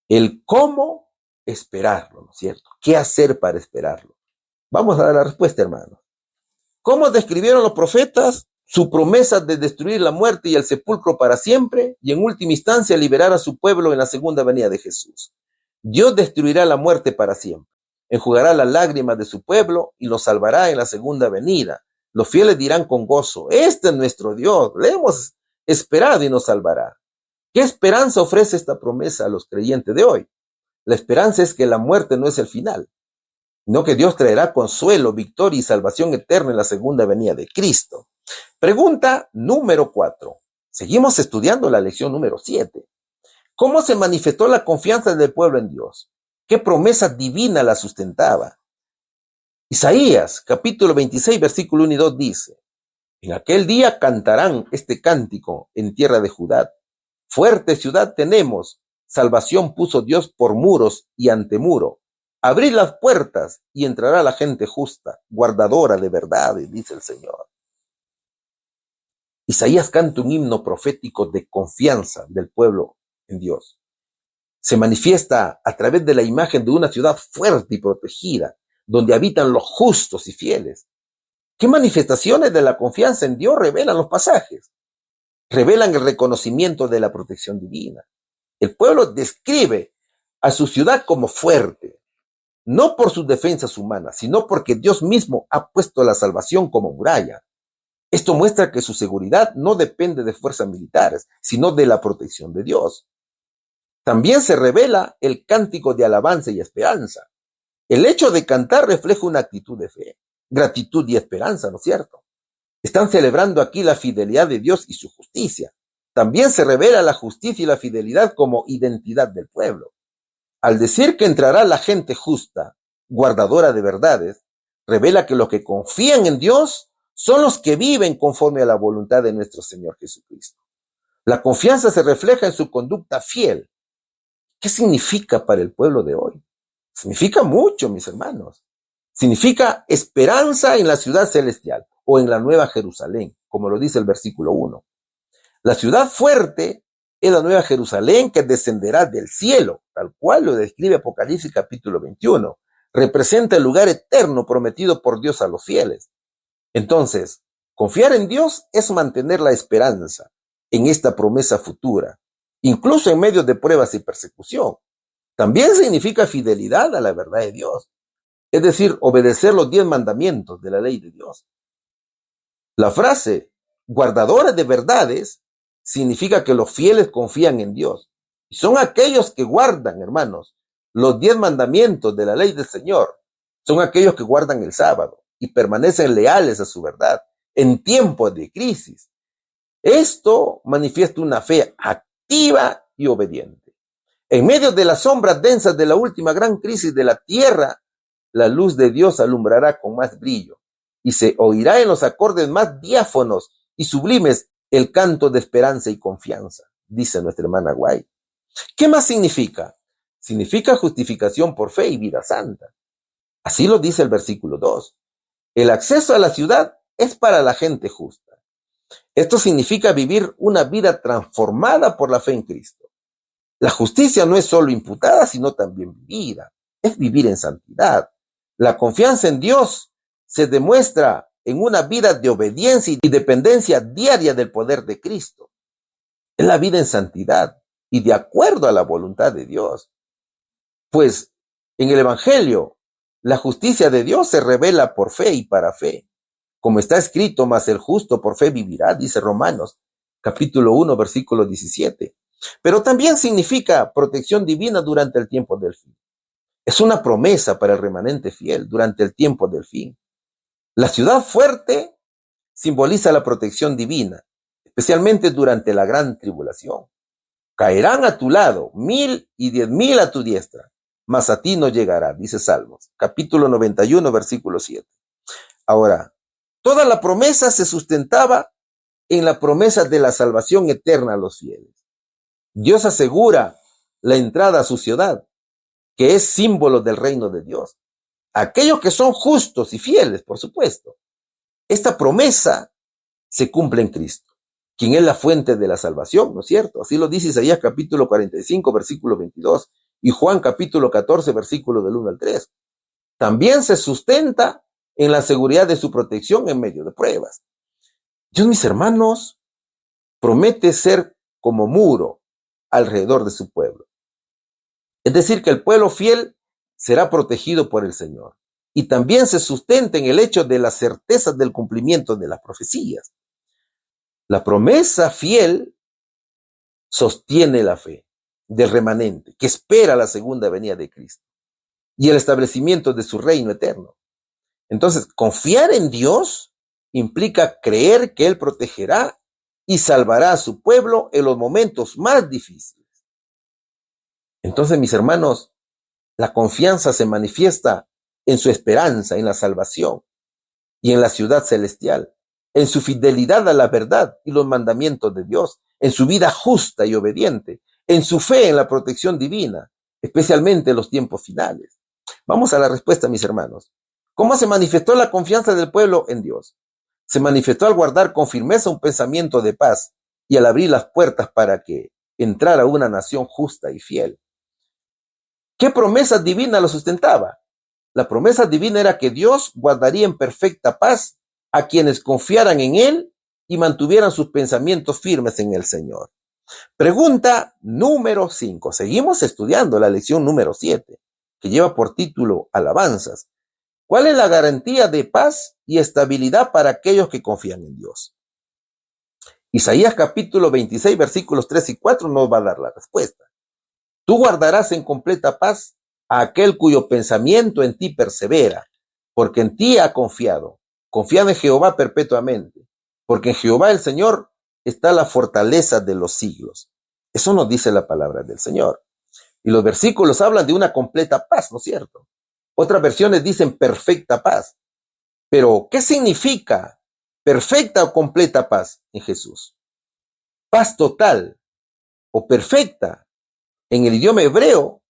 el cómo esperarlo, ¿no es cierto? ¿Qué hacer para esperarlo? Vamos a dar la respuesta, hermanos. ¿Cómo describieron los profetas su promesa de destruir la muerte y el sepulcro para siempre y en última instancia liberar a su pueblo en la segunda venida de Jesús? Dios destruirá la muerte para siempre, enjugará las lágrimas de su pueblo y los salvará en la segunda venida. Los fieles dirán con gozo: este es nuestro Dios, le hemos esperado y nos salvará. ¿Qué esperanza ofrece esta promesa a los creyentes de hoy? La esperanza es que la muerte no es el final, sino que Dios traerá consuelo, victoria y salvación eterna en la segunda venida de Cristo. Pregunta número 4. Seguimos estudiando la lección número 7. ¿Cómo se manifestó la confianza del pueblo en Dios? ¿Qué promesa divina la sustentaba? Isaías, capítulo 26, versículo 1 y 2 dice: en aquel día cantarán este cántico en tierra de Judá. Fuerte ciudad tenemos, salvación puso Dios por muros y antemuro. Abrid las puertas y entrará la gente justa, guardadora de verdades, dice el Señor. Isaías canta un himno profético de confianza del pueblo en Dios. Se manifiesta a través de la imagen de una ciudad fuerte y protegida, donde habitan los justos y fieles. ¿Qué manifestaciones de la confianza en Dios revelan los pasajes? Revelan el reconocimiento de la protección divina. El pueblo describe a su ciudad como fuerte, no por sus defensas humanas, sino porque Dios mismo ha puesto la salvación como muralla. Esto muestra que su seguridad no depende de fuerzas militares, sino de la protección de Dios. También se revela el cántico de alabanza y esperanza. El hecho de cantar refleja una actitud de fe, gratitud y esperanza, ¿no es cierto? Están celebrando aquí la fidelidad de Dios y su justicia. También se revela la justicia y la fidelidad como identidad del pueblo. Al decir que entrará la gente justa, guardadora de verdades, revela que los que confían en Dios son los que viven conforme a la voluntad de nuestro Señor Jesucristo. La confianza se refleja en su conducta fiel. ¿Qué significa para el pueblo de hoy? Significa mucho, mis hermanos. Significa esperanza en la ciudad celestial o en la nueva Jerusalén, como lo dice el versículo 1. La ciudad fuerte es la nueva Jerusalén que descenderá del cielo, tal cual lo describe Apocalipsis capítulo 21. Representa el lugar eterno prometido por Dios a los fieles. Entonces, confiar en Dios es mantener la esperanza en esta promesa futura, incluso en medio de pruebas y persecución. También significa fidelidad a la verdad de Dios, es decir, obedecer los 10 mandamientos de la ley de Dios. La frase guardadora de verdades significa que los fieles confían en Dios. Y son aquellos que guardan, hermanos, los 10 mandamientos de la ley del Señor. Son aquellos que guardan el sábado y permanecen leales a su verdad en tiempos de crisis. Esto manifiesta una fe activa y obediente. En medio de las sombras densas de la última gran crisis de la tierra, la luz de Dios alumbrará con más brillo y se oirá en los acordes más diáfonos y sublimes el canto de esperanza y confianza, dice nuestra hermana White. ¿Qué más significa? Significa justificación por fe y vida santa. Así lo dice el versículo 2. El acceso a la ciudad es para la gente justa. Esto significa vivir una vida transformada por la fe en Cristo. La justicia no es solo imputada, sino también vivida. Es vivir en santidad. La confianza en Dios se demuestra en una vida de obediencia y dependencia diaria del poder de Cristo. Es la vida en santidad y de acuerdo a la voluntad de Dios. Pues en el Evangelio, la justicia de Dios se revela por fe y para fe. Como está escrito, mas el justo por fe vivirá, dice Romanos, capítulo 1, versículo 17. Pero también significa protección divina durante el tiempo del fin. Es una promesa para el remanente fiel durante el tiempo del fin. La ciudad fuerte simboliza la protección divina, especialmente durante la gran tribulación. Caerán a tu lado 1,000 y 10,000 a tu diestra, mas a ti no llegará, dice Salmos, capítulo 91, versículo 7. Ahora, toda la promesa se sustentaba en la promesa de la salvación eterna a los fieles. Dios asegura la entrada a su ciudad, que es símbolo del reino de Dios. Aquellos que son justos y fieles, por supuesto. Esta promesa se cumple en Cristo, quien es la fuente de la salvación, ¿no es cierto? Así lo dice Isaías capítulo 45, versículo 22, y Juan capítulo 14, versículo del 1 al 3. También se sustenta en la seguridad de su protección en medio de pruebas. Dios, mis hermanos, promete ser como muro alrededor de su pueblo. Es decir, que el pueblo fiel será protegido por el Señor. Y también se sustenta en el hecho de la certeza del cumplimiento de las profecías. La promesa fiel sostiene la fe del remanente que espera la segunda venida de Cristo y el establecimiento de su reino eterno. Entonces, confiar en Dios implica creer que Él protegerá y salvará a su pueblo en los momentos más difíciles. Entonces, mis hermanos, la confianza se manifiesta en su esperanza, en la salvación y en la ciudad celestial, en su fidelidad a la verdad y los mandamientos de Dios, en su vida justa y obediente, en su fe en la protección divina, especialmente en los tiempos finales. Vamos a la respuesta, mis hermanos. ¿Cómo se manifestó la confianza del pueblo en Dios? Se manifestó al guardar con firmeza un pensamiento de paz y al abrir las puertas para que entrara una nación justa y fiel. ¿Qué promesa divina lo sustentaba? La promesa divina era que Dios guardaría en perfecta paz a quienes confiaran en Él y mantuvieran sus pensamientos firmes en el Señor. Pregunta número 5. Seguimos estudiando la lección número 7, que lleva por título Alabanzas. ¿Cuál es la garantía de paz y estabilidad para aquellos que confían en Dios? Isaías capítulo 26, versículos 3 y 4 nos va a dar la respuesta. Tú guardarás en completa paz a aquel cuyo pensamiento en ti persevera, porque en ti ha confiado. Confía en Jehová perpetuamente, porque en Jehová el Señor está la fortaleza de los siglos. Eso nos dice la palabra del Señor. Y los versículos hablan de una completa paz, ¿no es cierto? Otras versiones dicen perfecta paz. Pero, ¿qué significa perfecta o completa paz en Jesús? Paz total o perfecta en el idioma hebreo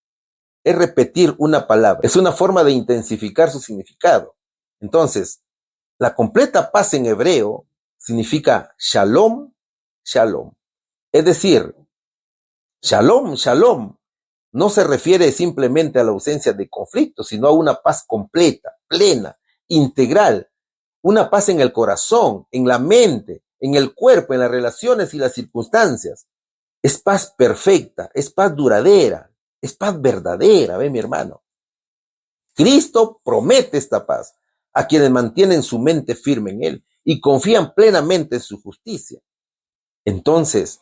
es repetir una palabra. Es una forma de intensificar su significado. Entonces, la completa paz en hebreo significa shalom, shalom. Es decir, shalom, shalom no se refiere simplemente a la ausencia de conflicto, sino a una paz completa, plena, integral, una paz en el corazón, en la mente, en el cuerpo, en las relaciones y las circunstancias. Es paz perfecta, es paz duradera, es paz verdadera, ¿ve, mi hermano? Cristo promete esta paz a quienes mantienen su mente firme en Él y confían plenamente en su justicia. Entonces,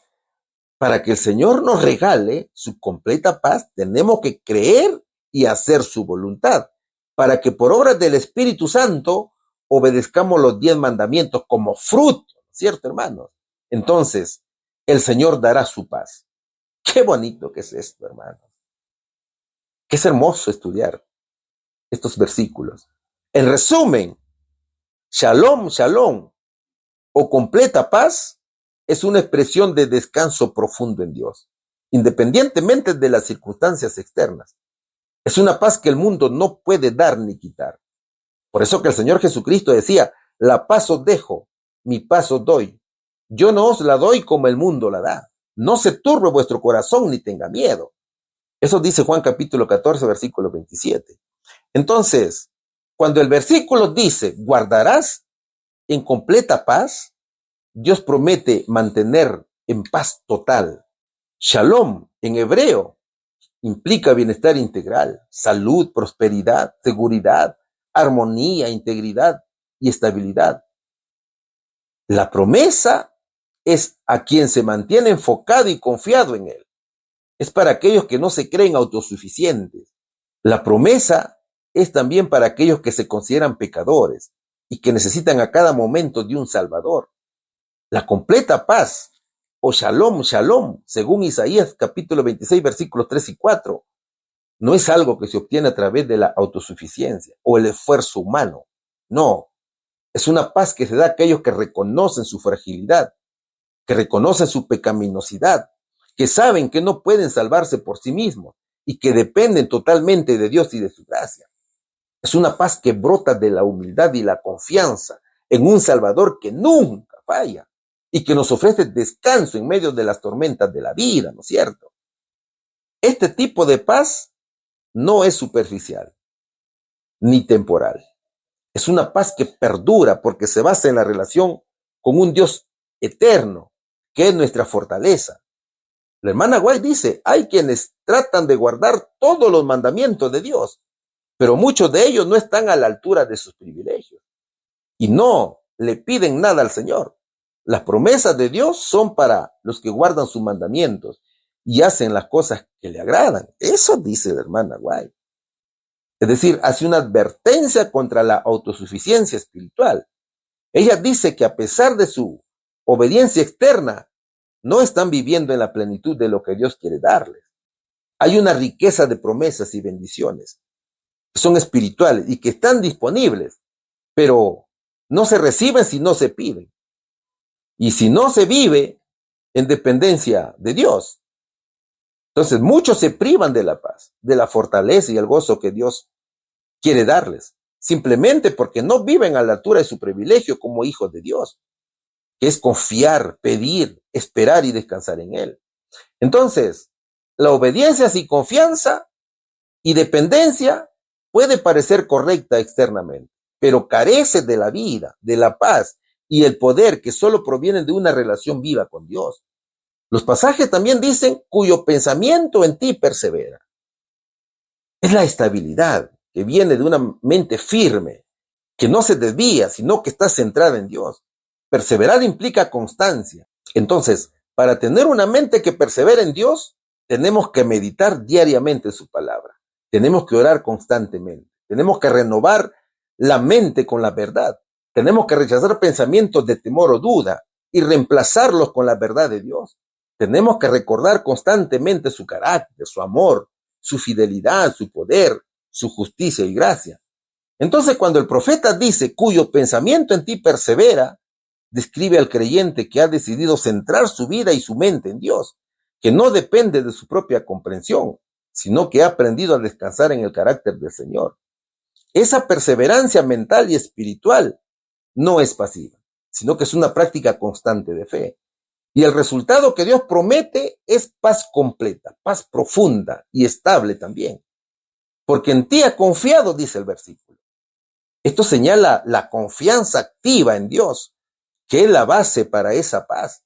para que el Señor nos regale su completa paz, tenemos que creer y hacer su voluntad, para que por obra del Espíritu Santo obedezcamos los 10 mandamientos como fruto, ¿cierto, hermanos? Entonces, el Señor dará su paz. Qué bonito que es esto, hermanos. que es hermoso estudiar estos versículos. En resumen, shalom, shalom, o completa paz, es una expresión de descanso profundo en Dios, independientemente de las circunstancias externas. Es una paz que el mundo no puede dar ni quitar. Por eso que el Señor Jesucristo decía, la paz os dejo, mi paz os doy. Yo no os la doy como el mundo la da. No se turbe vuestro corazón ni tenga miedo. Eso dice Juan capítulo 14, versículo 27. Entonces, cuando el versículo dice, guardarás en completa paz, Dios promete mantener en paz total. Shalom, en hebreo, implica bienestar integral, salud, prosperidad, seguridad, armonía, integridad y estabilidad. La promesa es a quien se mantiene enfocado y confiado en él. Es para aquellos que no se creen autosuficientes. La promesa es también para aquellos que se consideran pecadores y que necesitan a cada momento de un Salvador. La completa paz, o shalom, shalom, según Isaías capítulo 26, versículos 3 y 4, no es algo que se obtiene a través de la autosuficiencia o el esfuerzo humano. No, es una paz que se da a aquellos que reconocen su fragilidad, que reconocen su pecaminosidad, que saben que no pueden salvarse por sí mismos y que dependen totalmente de Dios y de su gracia. Es una paz que brota de la humildad y la confianza en un Salvador que nunca falla y que nos ofrece descanso en medio de las tormentas de la vida, ¿no es cierto? Este tipo de paz no es superficial ni temporal. Es una paz que perdura porque se basa en la relación con un Dios eterno, que es nuestra fortaleza. La hermana White dice, hay quienes tratan de guardar todos los mandamientos de Dios, pero muchos de ellos no están a la altura de sus privilegios y no le piden nada al Señor. Las promesas de Dios son para los que guardan sus mandamientos y hacen las cosas que le agradan. Eso dice la hermana White. Es decir, hace una advertencia contra la autosuficiencia espiritual. Ella dice que a pesar de su obediencia externa, no están viviendo en la plenitud de lo que Dios quiere darles. Hay una riqueza de promesas y bendiciones que son espirituales y que están disponibles, pero no se reciben si no se piden. Y si no se vive en dependencia de Dios, entonces muchos se privan de la paz, de la fortaleza y el gozo que Dios quiere darles, simplemente porque no viven a la altura de su privilegio como hijos de Dios, que es confiar, pedir, esperar y descansar en Él. Entonces, la obediencia sin confianza y dependencia puede parecer correcta externamente, pero carece de la vida, de la paz y el poder que solo provienen de una relación viva con Dios. Los pasajes también dicen, cuyo pensamiento en ti persevera. Es la estabilidad que viene de una mente firme, que no se desvía, sino que está centrada en Dios. Perseverar implica constancia. Entonces, para tener una mente que persevera en Dios, tenemos que meditar diariamente su palabra. Tenemos que orar constantemente. Tenemos que renovar la mente con la verdad. Tenemos que rechazar pensamientos de temor o duda y reemplazarlos con la verdad de Dios. Tenemos que recordar constantemente su carácter, su amor, su fidelidad, su poder, su justicia y gracia. Entonces, cuando el profeta dice, cuyo pensamiento en ti persevera, describe al creyente que ha decidido centrar su vida y su mente en Dios, que no depende de su propia comprensión, sino que ha aprendido a descansar en el carácter del Señor. Esa perseverancia mental y espiritual no es pasiva, sino que es una práctica constante de fe. Y el resultado que Dios promete es paz completa, paz profunda y estable también. Porque en ti ha confiado, dice el versículo. Esto señala la confianza activa en Dios, que es la base para esa paz.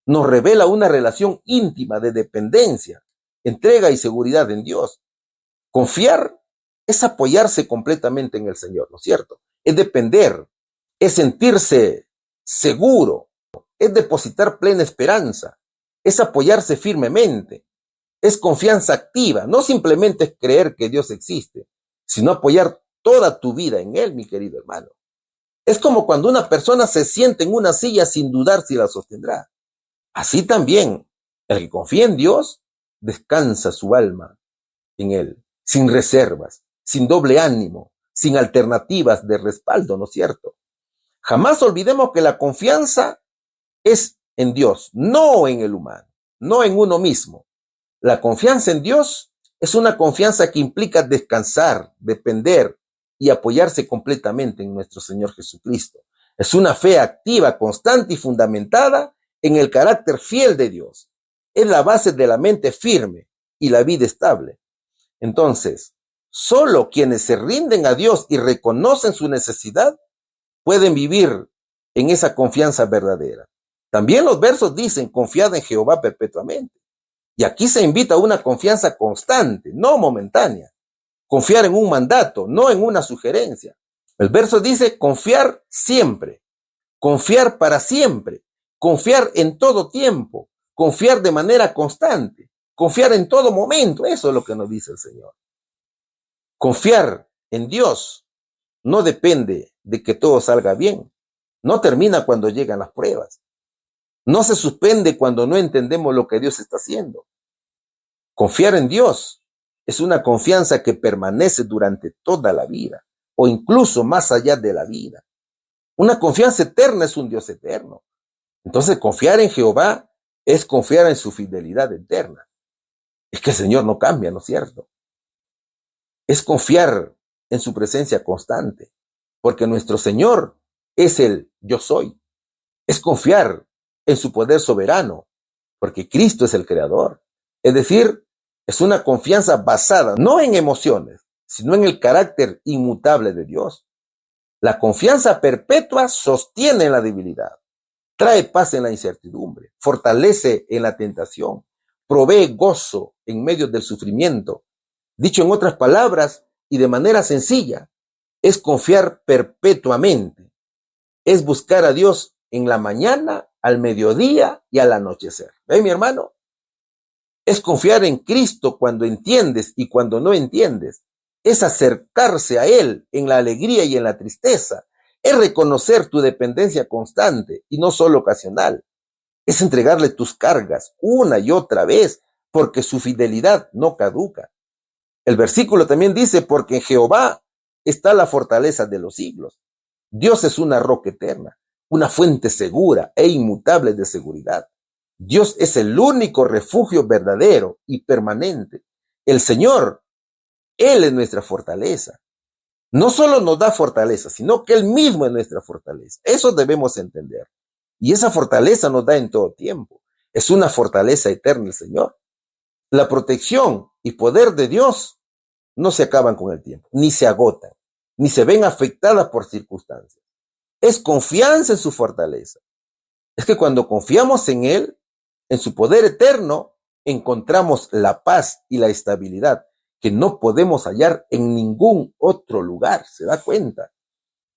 Nos revela una relación íntima de dependencia, entrega y seguridad en Dios. Confiar es apoyarse completamente en el Señor, ¿no es cierto? Es depender, es sentirse seguro, es depositar plena esperanza, es apoyarse firmemente, es confianza activa, no simplemente es creer que Dios existe, sino apoyar toda tu vida en Él, mi querido hermano. Es como cuando una persona se siente en una silla sin dudar si la sostendrá. Así también, el que confía en Dios, descansa su alma en Él, sin reservas, sin doble ánimo, sin alternativas de respaldo, ¿no es cierto? Jamás olvidemos que la confianza es en Dios, no en el humano, no en uno mismo. La confianza en Dios es una confianza que implica descansar, depender y apoyarse completamente en nuestro Señor Jesucristo. Es una fe activa, constante y fundamentada en el carácter fiel de Dios. Es la base de la mente firme y la vida estable. Entonces, solo quienes se rinden a Dios y reconocen su necesidad pueden vivir en esa confianza verdadera. También los versos dicen, confiad en Jehová perpetuamente. Y aquí se invita a una confianza constante, no momentánea. Confiar en un mandato, no en una sugerencia. El verso dice confiar siempre, confiar para siempre, confiar en todo tiempo, confiar de manera constante, confiar en todo momento. Eso es lo que nos dice el Señor. Confiar en Dios no depende de que todo salga bien. No termina cuando llegan las pruebas. No se suspende cuando no entendemos lo que Dios está haciendo. Confiar en Dios es una confianza que permanece durante toda la vida o incluso más allá de la vida. Una confianza eterna es un Dios eterno. Entonces, confiar en Jehová es confiar en su fidelidad eterna. Es que el Señor no cambia, ¿no es cierto? Es confiar en su presencia constante, porque nuestro Señor es el yo soy. Es confiar en su poder soberano, porque Cristo es el creador. Es decir, es una confianza basada no en emociones, sino en el carácter inmutable de Dios. La confianza perpetua sostiene la debilidad, trae paz en la incertidumbre, fortalece en la tentación, provee gozo en medio del sufrimiento. Dicho en otras palabras y de manera sencilla, es confiar perpetuamente, es buscar a Dios en la mañana, al mediodía y al anochecer. ¿Ve, mi hermano? Es confiar en Cristo cuando entiendes y cuando no entiendes. Es acercarse a Él en la alegría y en la tristeza. Es reconocer tu dependencia constante y no solo ocasional. Es entregarle tus cargas una y otra vez porque su fidelidad no caduca. El versículo también dice, porque en Jehová está la fortaleza de los siglos. Dios es una roca eterna, una fuente segura e inmutable de seguridad. Dios es el único refugio verdadero y permanente. El Señor, Él es nuestra fortaleza. No solo nos da fortaleza, sino que Él mismo es nuestra fortaleza. Eso debemos entender. Y esa fortaleza nos da en todo tiempo. Es una fortaleza eterna el Señor. La protección y poder de Dios no se acaban con el tiempo, ni se agotan, ni se ven afectadas por circunstancias. Es confianza en su fortaleza. Es que cuando confiamos en Él, en su poder eterno, encontramos la paz y la estabilidad que no podemos hallar en ningún otro lugar. ¿Se da cuenta?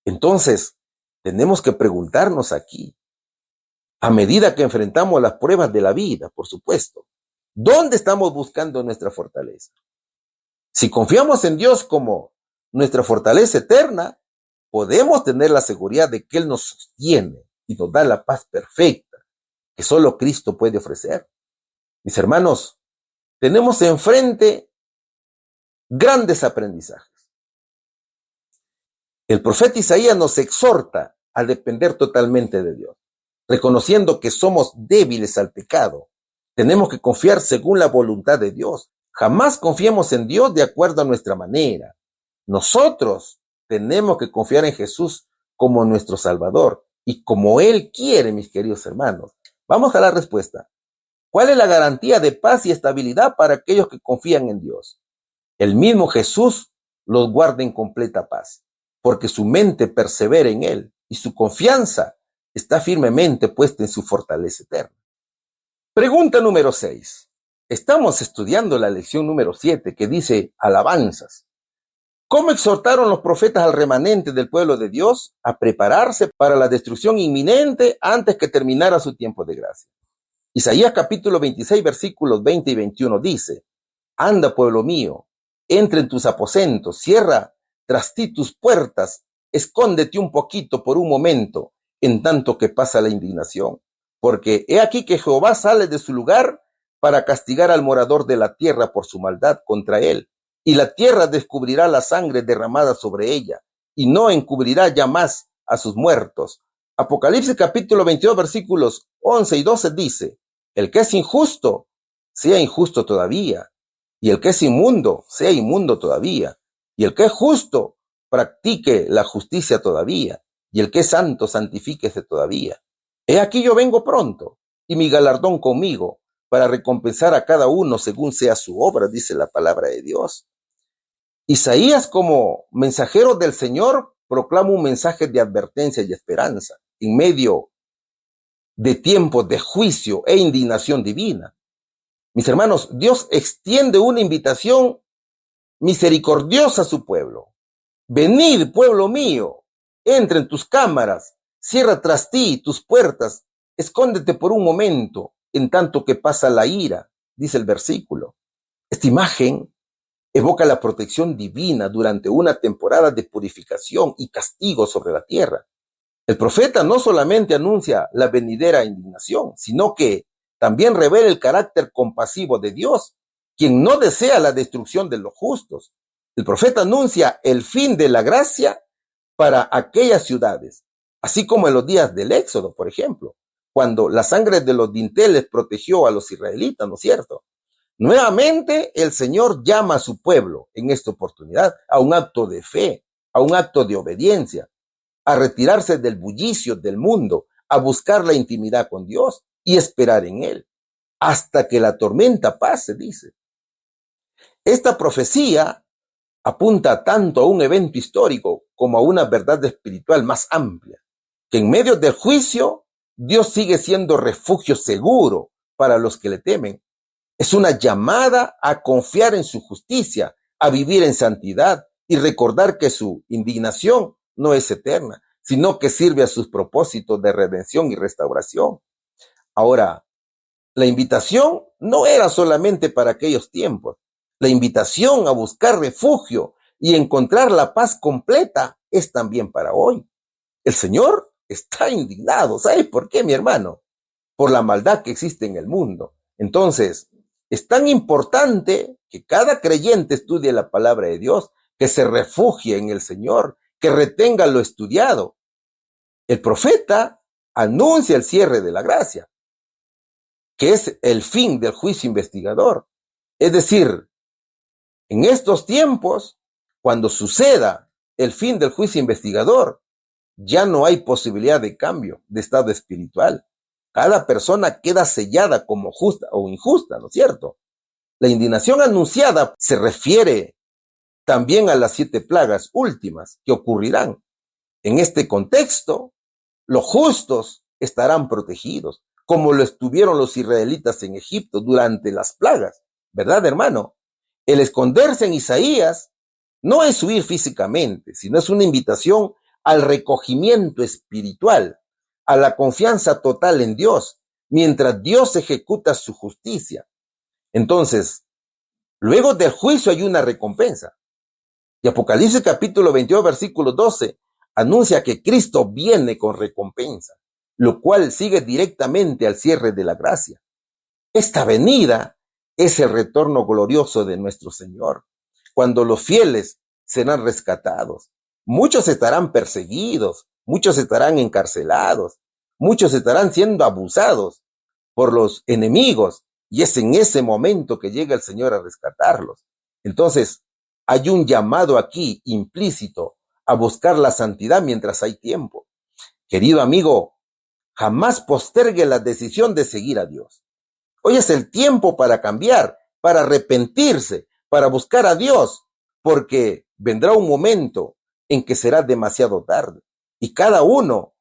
Entonces, tenemos que preguntarnos aquí, a medida que enfrentamos las pruebas de la vida, por supuesto, ¿dónde estamos buscando nuestra fortaleza? Si confiamos en Dios como nuestra fortaleza eterna, podemos tener la seguridad de que Él nos sostiene y nos da la paz perfecta que solo Cristo puede ofrecer. Mis hermanos, tenemos enfrente grandes aprendizajes. El profeta Isaías nos exhorta a depender totalmente de Dios, reconociendo que somos débiles al pecado. Tenemos que confiar según la voluntad de Dios. Jamás confiemos en Dios de acuerdo a nuestra manera. Nosotros tenemos que confiar en Jesús como nuestro Salvador y como Él quiere, mis queridos hermanos. Vamos a la respuesta. ¿Cuál es la garantía de paz y estabilidad para aquellos que confían en Dios? El mismo Jesús los guarda en completa paz, porque su mente persevera en Él y su confianza está firmemente puesta en su fortaleza eterna. Pregunta número 6. Estamos estudiando la lección número 7 que dice alabanzas. ¿Cómo exhortaron los profetas al remanente del pueblo de Dios a prepararse para la destrucción inminente antes que terminara su tiempo de gracia? Isaías capítulo 26 versículos 20 y 21 dice, anda pueblo mío, entra en tus aposentos, cierra tras ti tus puertas, escóndete un poquito por un momento, en tanto que pasa la indignación, porque he aquí que Jehová sale de su lugar para castigar al morador de la tierra por su maldad contra él, y la tierra descubrirá la sangre derramada sobre ella, y no encubrirá ya más a sus muertos. Apocalipsis capítulo 22, versículos 11 y 12 dice, el que es injusto, sea injusto todavía, y el que es inmundo, sea inmundo todavía, y el que es justo, practique la justicia todavía, y el que es santo, santifíquese todavía. He aquí yo vengo pronto, y mi galardón conmigo, para recompensar a cada uno según sea su obra, dice la palabra de Dios. Isaías, como mensajero del Señor, proclama un mensaje de advertencia y esperanza en medio de tiempos de juicio e indignación divina. Mis hermanos, Dios extiende una invitación misericordiosa a su pueblo. Venid, pueblo mío, entra en tus cámaras, cierra tras ti tus puertas, escóndete por un momento, en tanto que pasa la ira, dice el versículo. Esta imagen evoca la protección divina durante una temporada de purificación y castigo sobre la tierra. El profeta no solamente anuncia la venidera indignación, sino que también revela el carácter compasivo de Dios, quien no desea la destrucción de los justos. El profeta anuncia el fin de la gracia para aquellas ciudades, así como en los días del Éxodo, por ejemplo, cuando la sangre de los dinteles protegió a los israelitas, ¿no es cierto? Nuevamente el Señor llama a su pueblo en esta oportunidad a un acto de fe, a un acto de obediencia, a retirarse del bullicio del mundo, a buscar la intimidad con Dios y esperar en Él, hasta que la tormenta pase, dice. Esta profecía apunta tanto a un evento histórico como a una verdad espiritual más amplia, que en medio del juicio, Dios sigue siendo refugio seguro para los que le temen. Es una llamada a confiar en su justicia, a vivir en santidad y recordar que su indignación no es eterna, sino que sirve a sus propósitos de redención y restauración. Ahora, la invitación no era solamente para aquellos tiempos. La invitación a buscar refugio y encontrar la paz completa es también para hoy. El Señor está indignado. ¿Sabes por qué, mi hermano? Por la maldad que existe en el mundo. Entonces, es tan importante que cada creyente estudie la palabra de Dios, que se refugie en el Señor, que retenga lo estudiado. El profeta anuncia el cierre de la gracia, que es el fin del juicio investigador. Es decir, en estos tiempos, cuando suceda el fin del juicio investigador, ya no hay posibilidad de cambio de estado espiritual. Cada persona queda sellada como justa o injusta, ¿no es cierto? La indignación anunciada se refiere también a las 7 plagas últimas que ocurrirán. En este contexto, los justos estarán protegidos, como lo estuvieron los israelitas en Egipto durante las plagas, ¿verdad, hermano? El esconderse en Isaías no es huir físicamente, sino es una invitación al recogimiento espiritual, a la confianza total en Dios, mientras Dios ejecuta su justicia. Entonces, luego del juicio hay una recompensa. Y Apocalipsis capítulo 22, versículo 12, anuncia que Cristo viene con recompensa, lo cual sigue directamente al cierre de la gracia. Esta venida es el retorno glorioso de nuestro Señor, cuando los fieles serán rescatados. Muchos estarán perseguidos, muchos estarán encarcelados, muchos estarán siendo abusados por los enemigos, y es en ese momento que llega el Señor a rescatarlos. Entonces, hay un llamado aquí implícito a buscar la santidad mientras hay tiempo. Querido amigo, jamás postergue la decisión de seguir a Dios. Hoy es el tiempo para cambiar, para arrepentirse, para buscar a Dios, porque vendrá un momento en que será demasiado tarde y cada uno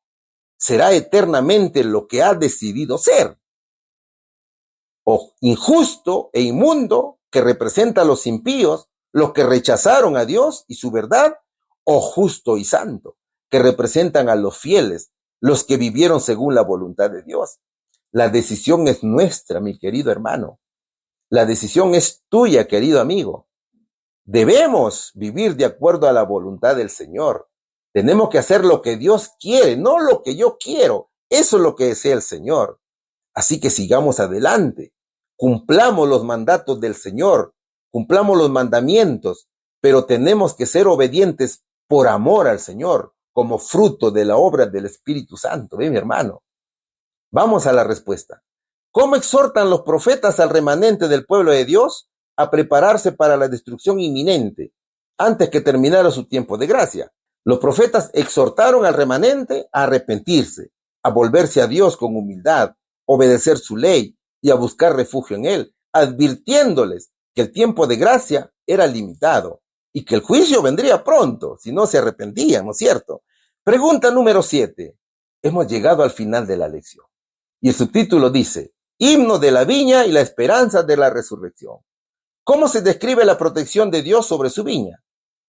será eternamente lo que ha decidido ser. O injusto e inmundo, que representa a los impíos, los que rechazaron a Dios y su verdad, o justo y santo, que representan a los fieles, los que vivieron según la voluntad de Dios. La decisión es nuestra, mi querido hermano. La decisión es tuya, querido amigo. Debemos vivir de acuerdo a la voluntad del Señor. Tenemos que hacer lo que Dios quiere, no lo que yo quiero. Eso es lo que desea el Señor. Así que sigamos adelante. Cumplamos los mandatos del Señor cumplamos los mandamientos, pero tenemos que ser obedientes por amor al Señor, como fruto de la obra del Espíritu Santo. ¿Ve, mi hermano? Vamos a la respuesta. ¿Cómo exhortan los profetas al remanente del pueblo de Dios a prepararse para la destrucción inminente antes que terminara su tiempo de gracia? Los profetas exhortaron al remanente a arrepentirse, a volverse a Dios con humildad, obedecer su ley y a buscar refugio en Él, advirtiéndoles que el tiempo de gracia era limitado y que el juicio vendría pronto si no se arrepentían, ¿no es cierto? Pregunta número 7. Hemos llegado al final de la lección. Y el subtítulo dice, Himno de la viña y la esperanza de la resurrección. ¿Cómo se describe la protección de Dios sobre su viña?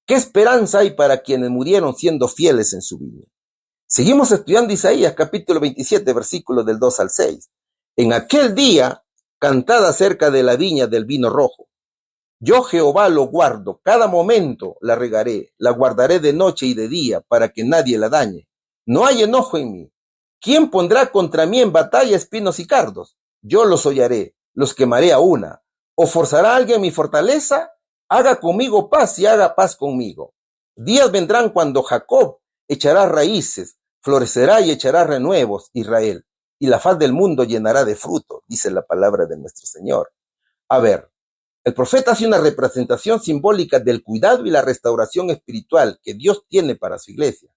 ¿Qué esperanza hay para quienes murieron siendo fieles en su viña? Seguimos estudiando Isaías capítulo 27, versículos del 2 al 6. En aquel día, cantad acerca de la viña del vino rojo. Yo Jehová lo guardo, cada momento la regaré, la guardaré de noche y de día para que nadie la dañe. No hay enojo en mí. ¿Quién pondrá contra mí en batalla espinos y cardos? Yo los hollaré, los quemaré a una. ¿O forzará alguien mi fortaleza? Haga conmigo paz y haga paz conmigo. Días vendrán cuando Jacob echará raíces, florecerá y echará renuevos Israel, y la faz del mundo llenará de fruto, dice la palabra de nuestro Señor. A ver, el profeta hace una representación simbólica del cuidado y la restauración espiritual que Dios tiene para su iglesia.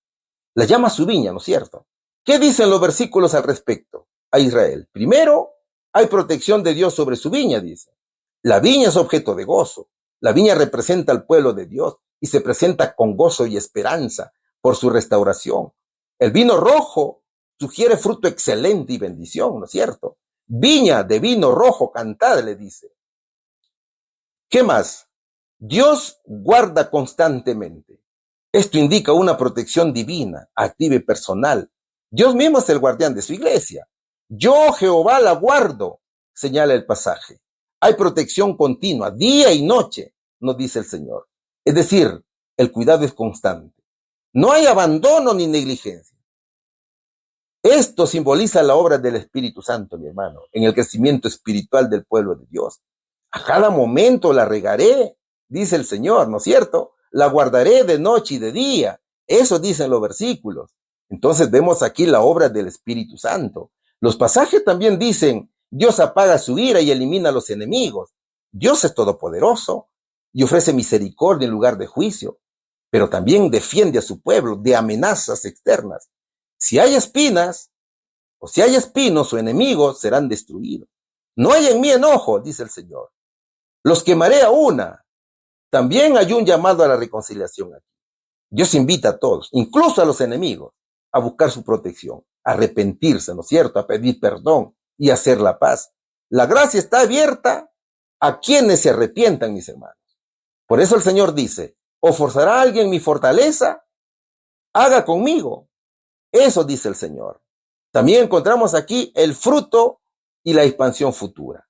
La llama su viña, ¿no es cierto? ¿Qué dicen los versículos al respecto a Israel? Primero, hay protección de Dios sobre su viña, dice. La viña es objeto de gozo. La viña representa al pueblo de Dios y se presenta con gozo y esperanza por su restauración. El vino rojo sugiere fruto excelente y bendición, ¿no es cierto? Viña de vino rojo, cantad, le dice. ¿Qué más? Dios guarda constantemente. Esto indica una protección divina, activa y personal. Dios mismo es el guardián de su iglesia. Yo, Jehová, la guardo, señala el pasaje. Hay protección continua, día y noche, nos dice el Señor. Es decir, el cuidado es constante. No hay abandono ni negligencia. Esto simboliza la obra del Espíritu Santo, mi hermano, en el crecimiento espiritual del pueblo de Dios. A cada momento la regaré, dice el Señor, ¿no es cierto? La guardaré de noche y de día. Eso dicen los versículos. Entonces vemos aquí la obra del Espíritu Santo. Los pasajes también dicen, Dios apaga su ira y elimina a los enemigos. Dios es todopoderoso y ofrece misericordia en lugar de juicio, pero también defiende a su pueblo de amenazas externas. Si hay espinas, o si hay espinos o enemigos, serán destruidos. No hay en mí enojo, dice el Señor. Los quemaré a una. También hay un llamado a la reconciliación aquí. Dios invita a todos, incluso a los enemigos, a buscar su protección, a arrepentirse, ¿no es cierto?, a pedir perdón y a hacer la paz. La gracia está abierta a quienes se arrepientan, mis hermanos. Por eso el Señor dice, ¿o forzará a alguien mi fortaleza? Haga conmigo. Eso dice el Señor. También encontramos aquí el fruto y la expansión futura.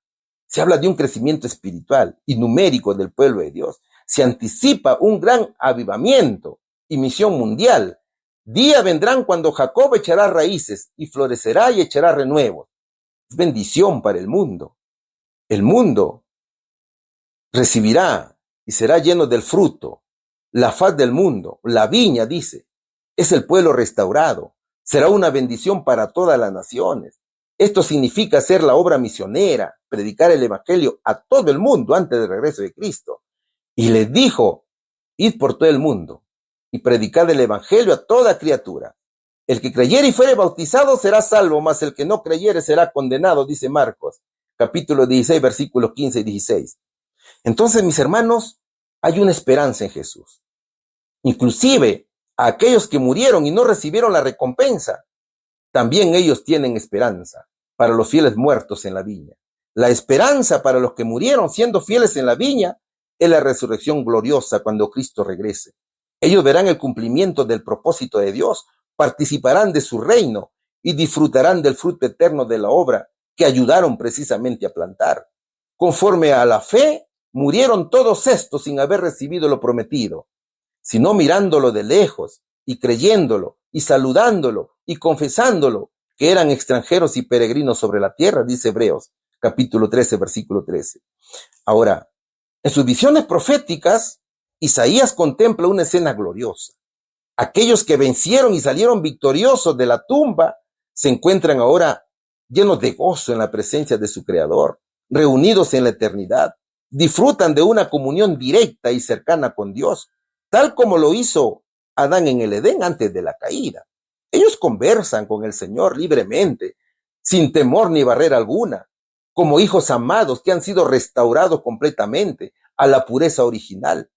Se habla de un crecimiento espiritual y numérico del pueblo de Dios. Se anticipa un gran avivamiento y misión mundial. Días vendrán cuando Jacob echará raíces y florecerá y echará renuevos. Es bendición para el mundo. El mundo recibirá y será lleno del fruto. La faz del mundo, la viña, dice, es el pueblo restaurado. Será una bendición para todas las naciones. Esto significa hacer la obra misionera, predicar el evangelio a todo el mundo antes del regreso de Cristo. Y les dijo, id por todo el mundo y predicad el evangelio a toda criatura. El que creyere y fuere bautizado será salvo, mas el que no creyere será condenado, dice Marcos, capítulo 16, versículos 15 y 16. Entonces, mis hermanos, hay una esperanza en Jesús. Inclusive, a aquellos que murieron y no recibieron la recompensa, también ellos tienen esperanza para los fieles muertos en la viña. La esperanza para los que murieron siendo fieles en la viña es la resurrección gloriosa cuando Cristo regrese. Ellos verán el cumplimiento del propósito de Dios, participarán de su reino y disfrutarán del fruto eterno de la obra que ayudaron precisamente a plantar. Conforme a la fe, murieron todos estos sin haber recibido lo prometido, sino mirándolo de lejos y creyéndolo y saludándolo y confesándolo que eran extranjeros y peregrinos sobre la tierra, dice Hebreos, capítulo 13, versículo 13. Ahora, En sus visiones proféticas, Isaías contempla una escena gloriosa. Aquellos que vencieron y salieron victoriosos de la tumba se encuentran ahora llenos de gozo en la presencia de su Creador, reunidos en la eternidad. Disfrutan de una comunión directa y cercana con Dios, tal como lo hizo Adán en el Edén antes de la caída. Ellos conversan con el Señor libremente, sin temor ni barrera alguna, como hijos amados que han sido restaurados completamente a la pureza original.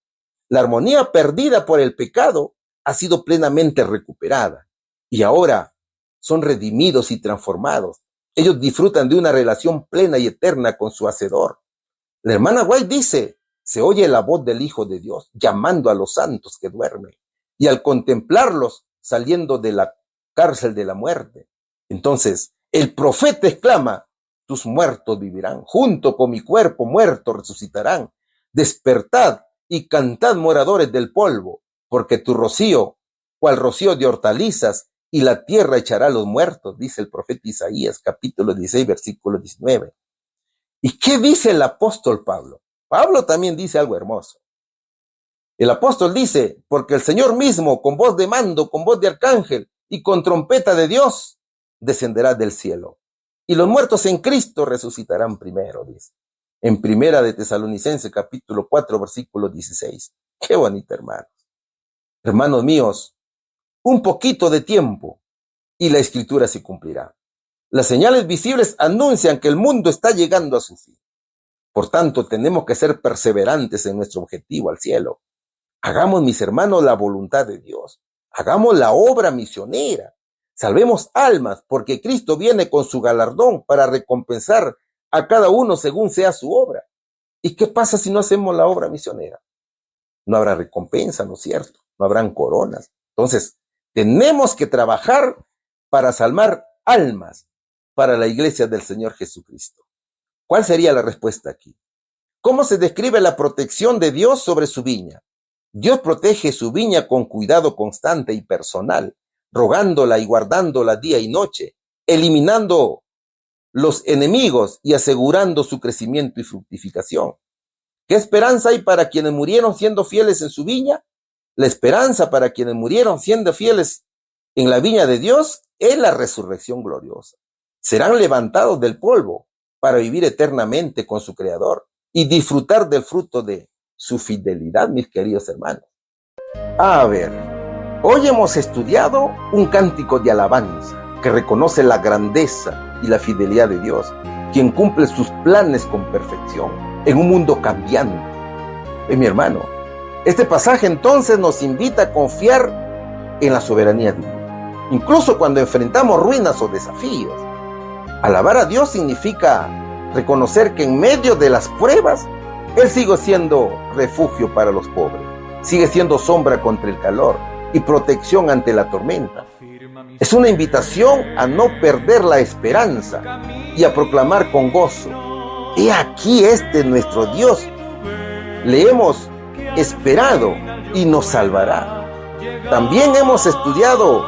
La armonía perdida por el pecado ha sido plenamente recuperada y ahora son redimidos y transformados. Ellos disfrutan de una relación plena y eterna con su Hacedor. La hermana White dice, se oye la voz del Hijo de Dios llamando a los santos que duermen y al contemplarlos saliendo de la cárcel de la muerte. Entonces el profeta exclama, tus muertos vivirán, junto con mi cuerpo muerto resucitarán. Despertad y cantad, moradores del polvo, porque tu rocío, cual rocío de hortalizas, y la tierra echará a los muertos, dice el profeta Isaías, capítulo 16, versículo 19. ¿Y qué dice el apóstol Pablo? Pablo también dice algo hermoso. El apóstol dice, porque el Señor mismo, con voz de mando, con voz de arcángel y con trompeta de Dios, descenderá del cielo. Y los muertos en Cristo resucitarán primero, dice. En Primera de Tesalonicenses, capítulo 4, versículo 16. Qué bonito, hermanos. Hermanos míos, un poquito de tiempo y la escritura se cumplirá. Las señales visibles anuncian que el mundo está llegando a su fin. Por tanto, tenemos que ser perseverantes en nuestro objetivo al cielo. Hagamos, mis hermanos, la voluntad de Dios. Hagamos la obra misionera. Salvemos almas, porque Cristo viene con su galardón para recompensar a cada uno según sea su obra. ¿Y qué pasa si no hacemos la obra misionera? No habrá recompensa, ¿no es cierto? No habrán coronas. Entonces, tenemos que trabajar para salvar almas para la iglesia del Señor Jesucristo. ¿Cuál sería la respuesta aquí? ¿Cómo se describe la protección de Dios sobre su viña? Dios protege su viña con cuidado constante y personal, rogándola y guardándola día y noche, eliminando los enemigos y asegurando su crecimiento y fructificación. ¿Qué esperanza hay para quienes murieron siendo fieles en su viña? La esperanza para quienes murieron siendo fieles en la viña de Dios es la resurrección gloriosa. Serán levantados del polvo para vivir eternamente con su Creador y disfrutar del fruto de su fidelidad, mis queridos hermanos. A ver, hoy hemos estudiado un cántico de alabanza que reconoce la grandeza y la fidelidad de Dios, quien cumple sus planes con perfección en un mundo cambiante. Mi hermano, este pasaje entonces nos invita a confiar en la soberanía divina, incluso cuando enfrentamos ruinas o desafíos. Alabar a Dios significa reconocer que en medio de las pruebas, Él sigue siendo refugio para los pobres, sigue siendo sombra contra el calor y protección ante la tormenta. Es una invitación a no perder la esperanza y a proclamar con gozo: he aquí nuestro Dios, le hemos esperado y nos salvará. También hemos estudiado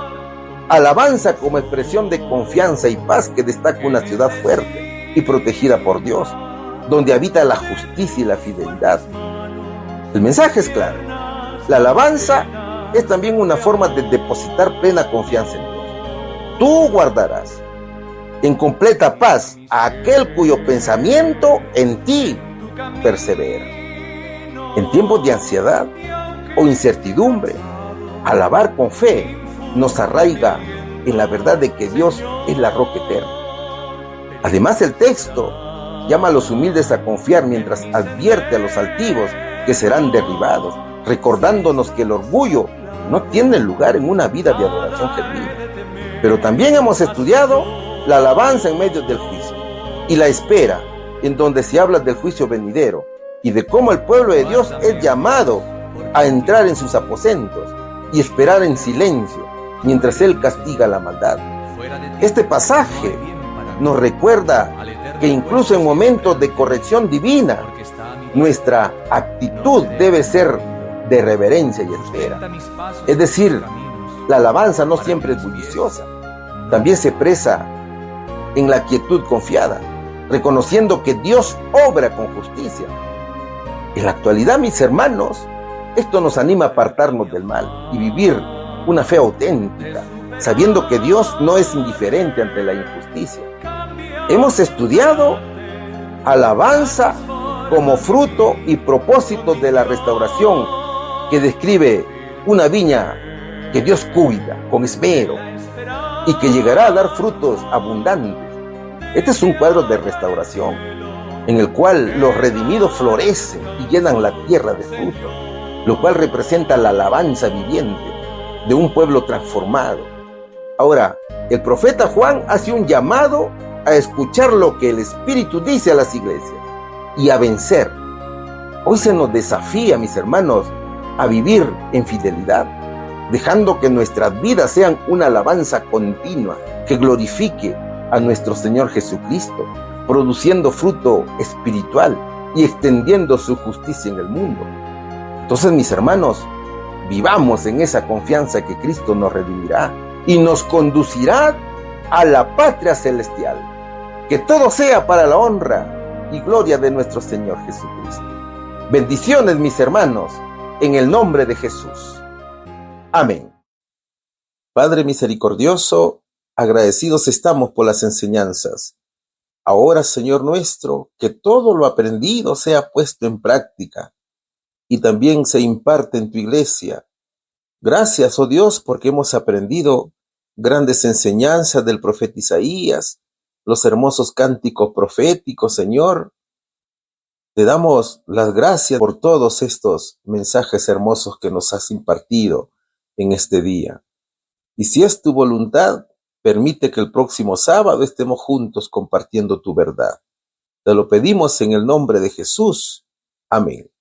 alabanza como expresión de confianza y paz que destaca una ciudad fuerte y protegida por Dios, donde habita la justicia y la fidelidad. El mensaje es claro. La alabanza es también una forma de depositar plena confianza en Dios. Tú guardarás en completa paz a aquel cuyo pensamiento en ti persevera. En tiempos de ansiedad o incertidumbre, alabar con fe nos arraiga en la verdad de que Dios es la roca eterna. Además, el texto llama a los humildes a confiar mientras advierte a los altivos que serán derribados, recordándonos que el orgullo no tiene lugar en una vida de adoración genuina. Pero también hemos estudiado la alabanza en medio del juicio y la espera, en donde se habla del juicio venidero y de cómo el pueblo de Dios es llamado a entrar en sus aposentos y esperar en silencio mientras Él castiga la maldad. Este pasaje nos recuerda que incluso en momentos de corrección divina, nuestra actitud debe ser de reverencia y espera. Es decir, la alabanza no siempre es bulliciosa, también se expresa en la quietud confiada, reconociendo que Dios obra con justicia. En la actualidad, mis hermanos, esto nos anima a apartarnos del mal y vivir una fe auténtica, sabiendo que Dios no es indiferente ante la injusticia. Hemos estudiado alabanza como fruto y propósito de la restauración, que describe una viña que Dios cuida con esmero y que llegará a dar frutos abundantes. Este es un cuadro de restauración en el cual los redimidos florecen y llenan la tierra de fruto, lo cual representa la alabanza viviente de un pueblo transformado. Ahora, el profeta Juan hace un llamado a escuchar lo que el Espíritu dice a las iglesias y a vencer. Hoy se nos desafía, mis hermanos, a vivir en fidelidad, dejando que nuestras vidas sean una alabanza continua que glorifique a nuestro Señor Jesucristo, produciendo fruto espiritual y extendiendo su justicia en el mundo. Entonces, mis hermanos, vivamos en esa confianza que Cristo nos redimirá y nos conducirá a la patria celestial. Que todo sea para la honra y gloria de nuestro Señor Jesucristo. Bendiciones, mis hermanos, en el nombre de Jesús. Amén. Padre misericordioso, agradecidos estamos por las enseñanzas. Ahora, Señor nuestro, que todo lo aprendido sea puesto en práctica y también se imparte en tu iglesia. Gracias, oh Dios, porque hemos aprendido grandes enseñanzas del profeta Isaías, los hermosos cánticos proféticos, Señor. Te damos las gracias por todos estos mensajes hermosos que nos has impartido en este día. Y si es tu voluntad, permite que el próximo sábado estemos juntos compartiendo tu verdad. Te lo pedimos en el nombre de Jesús. Amén.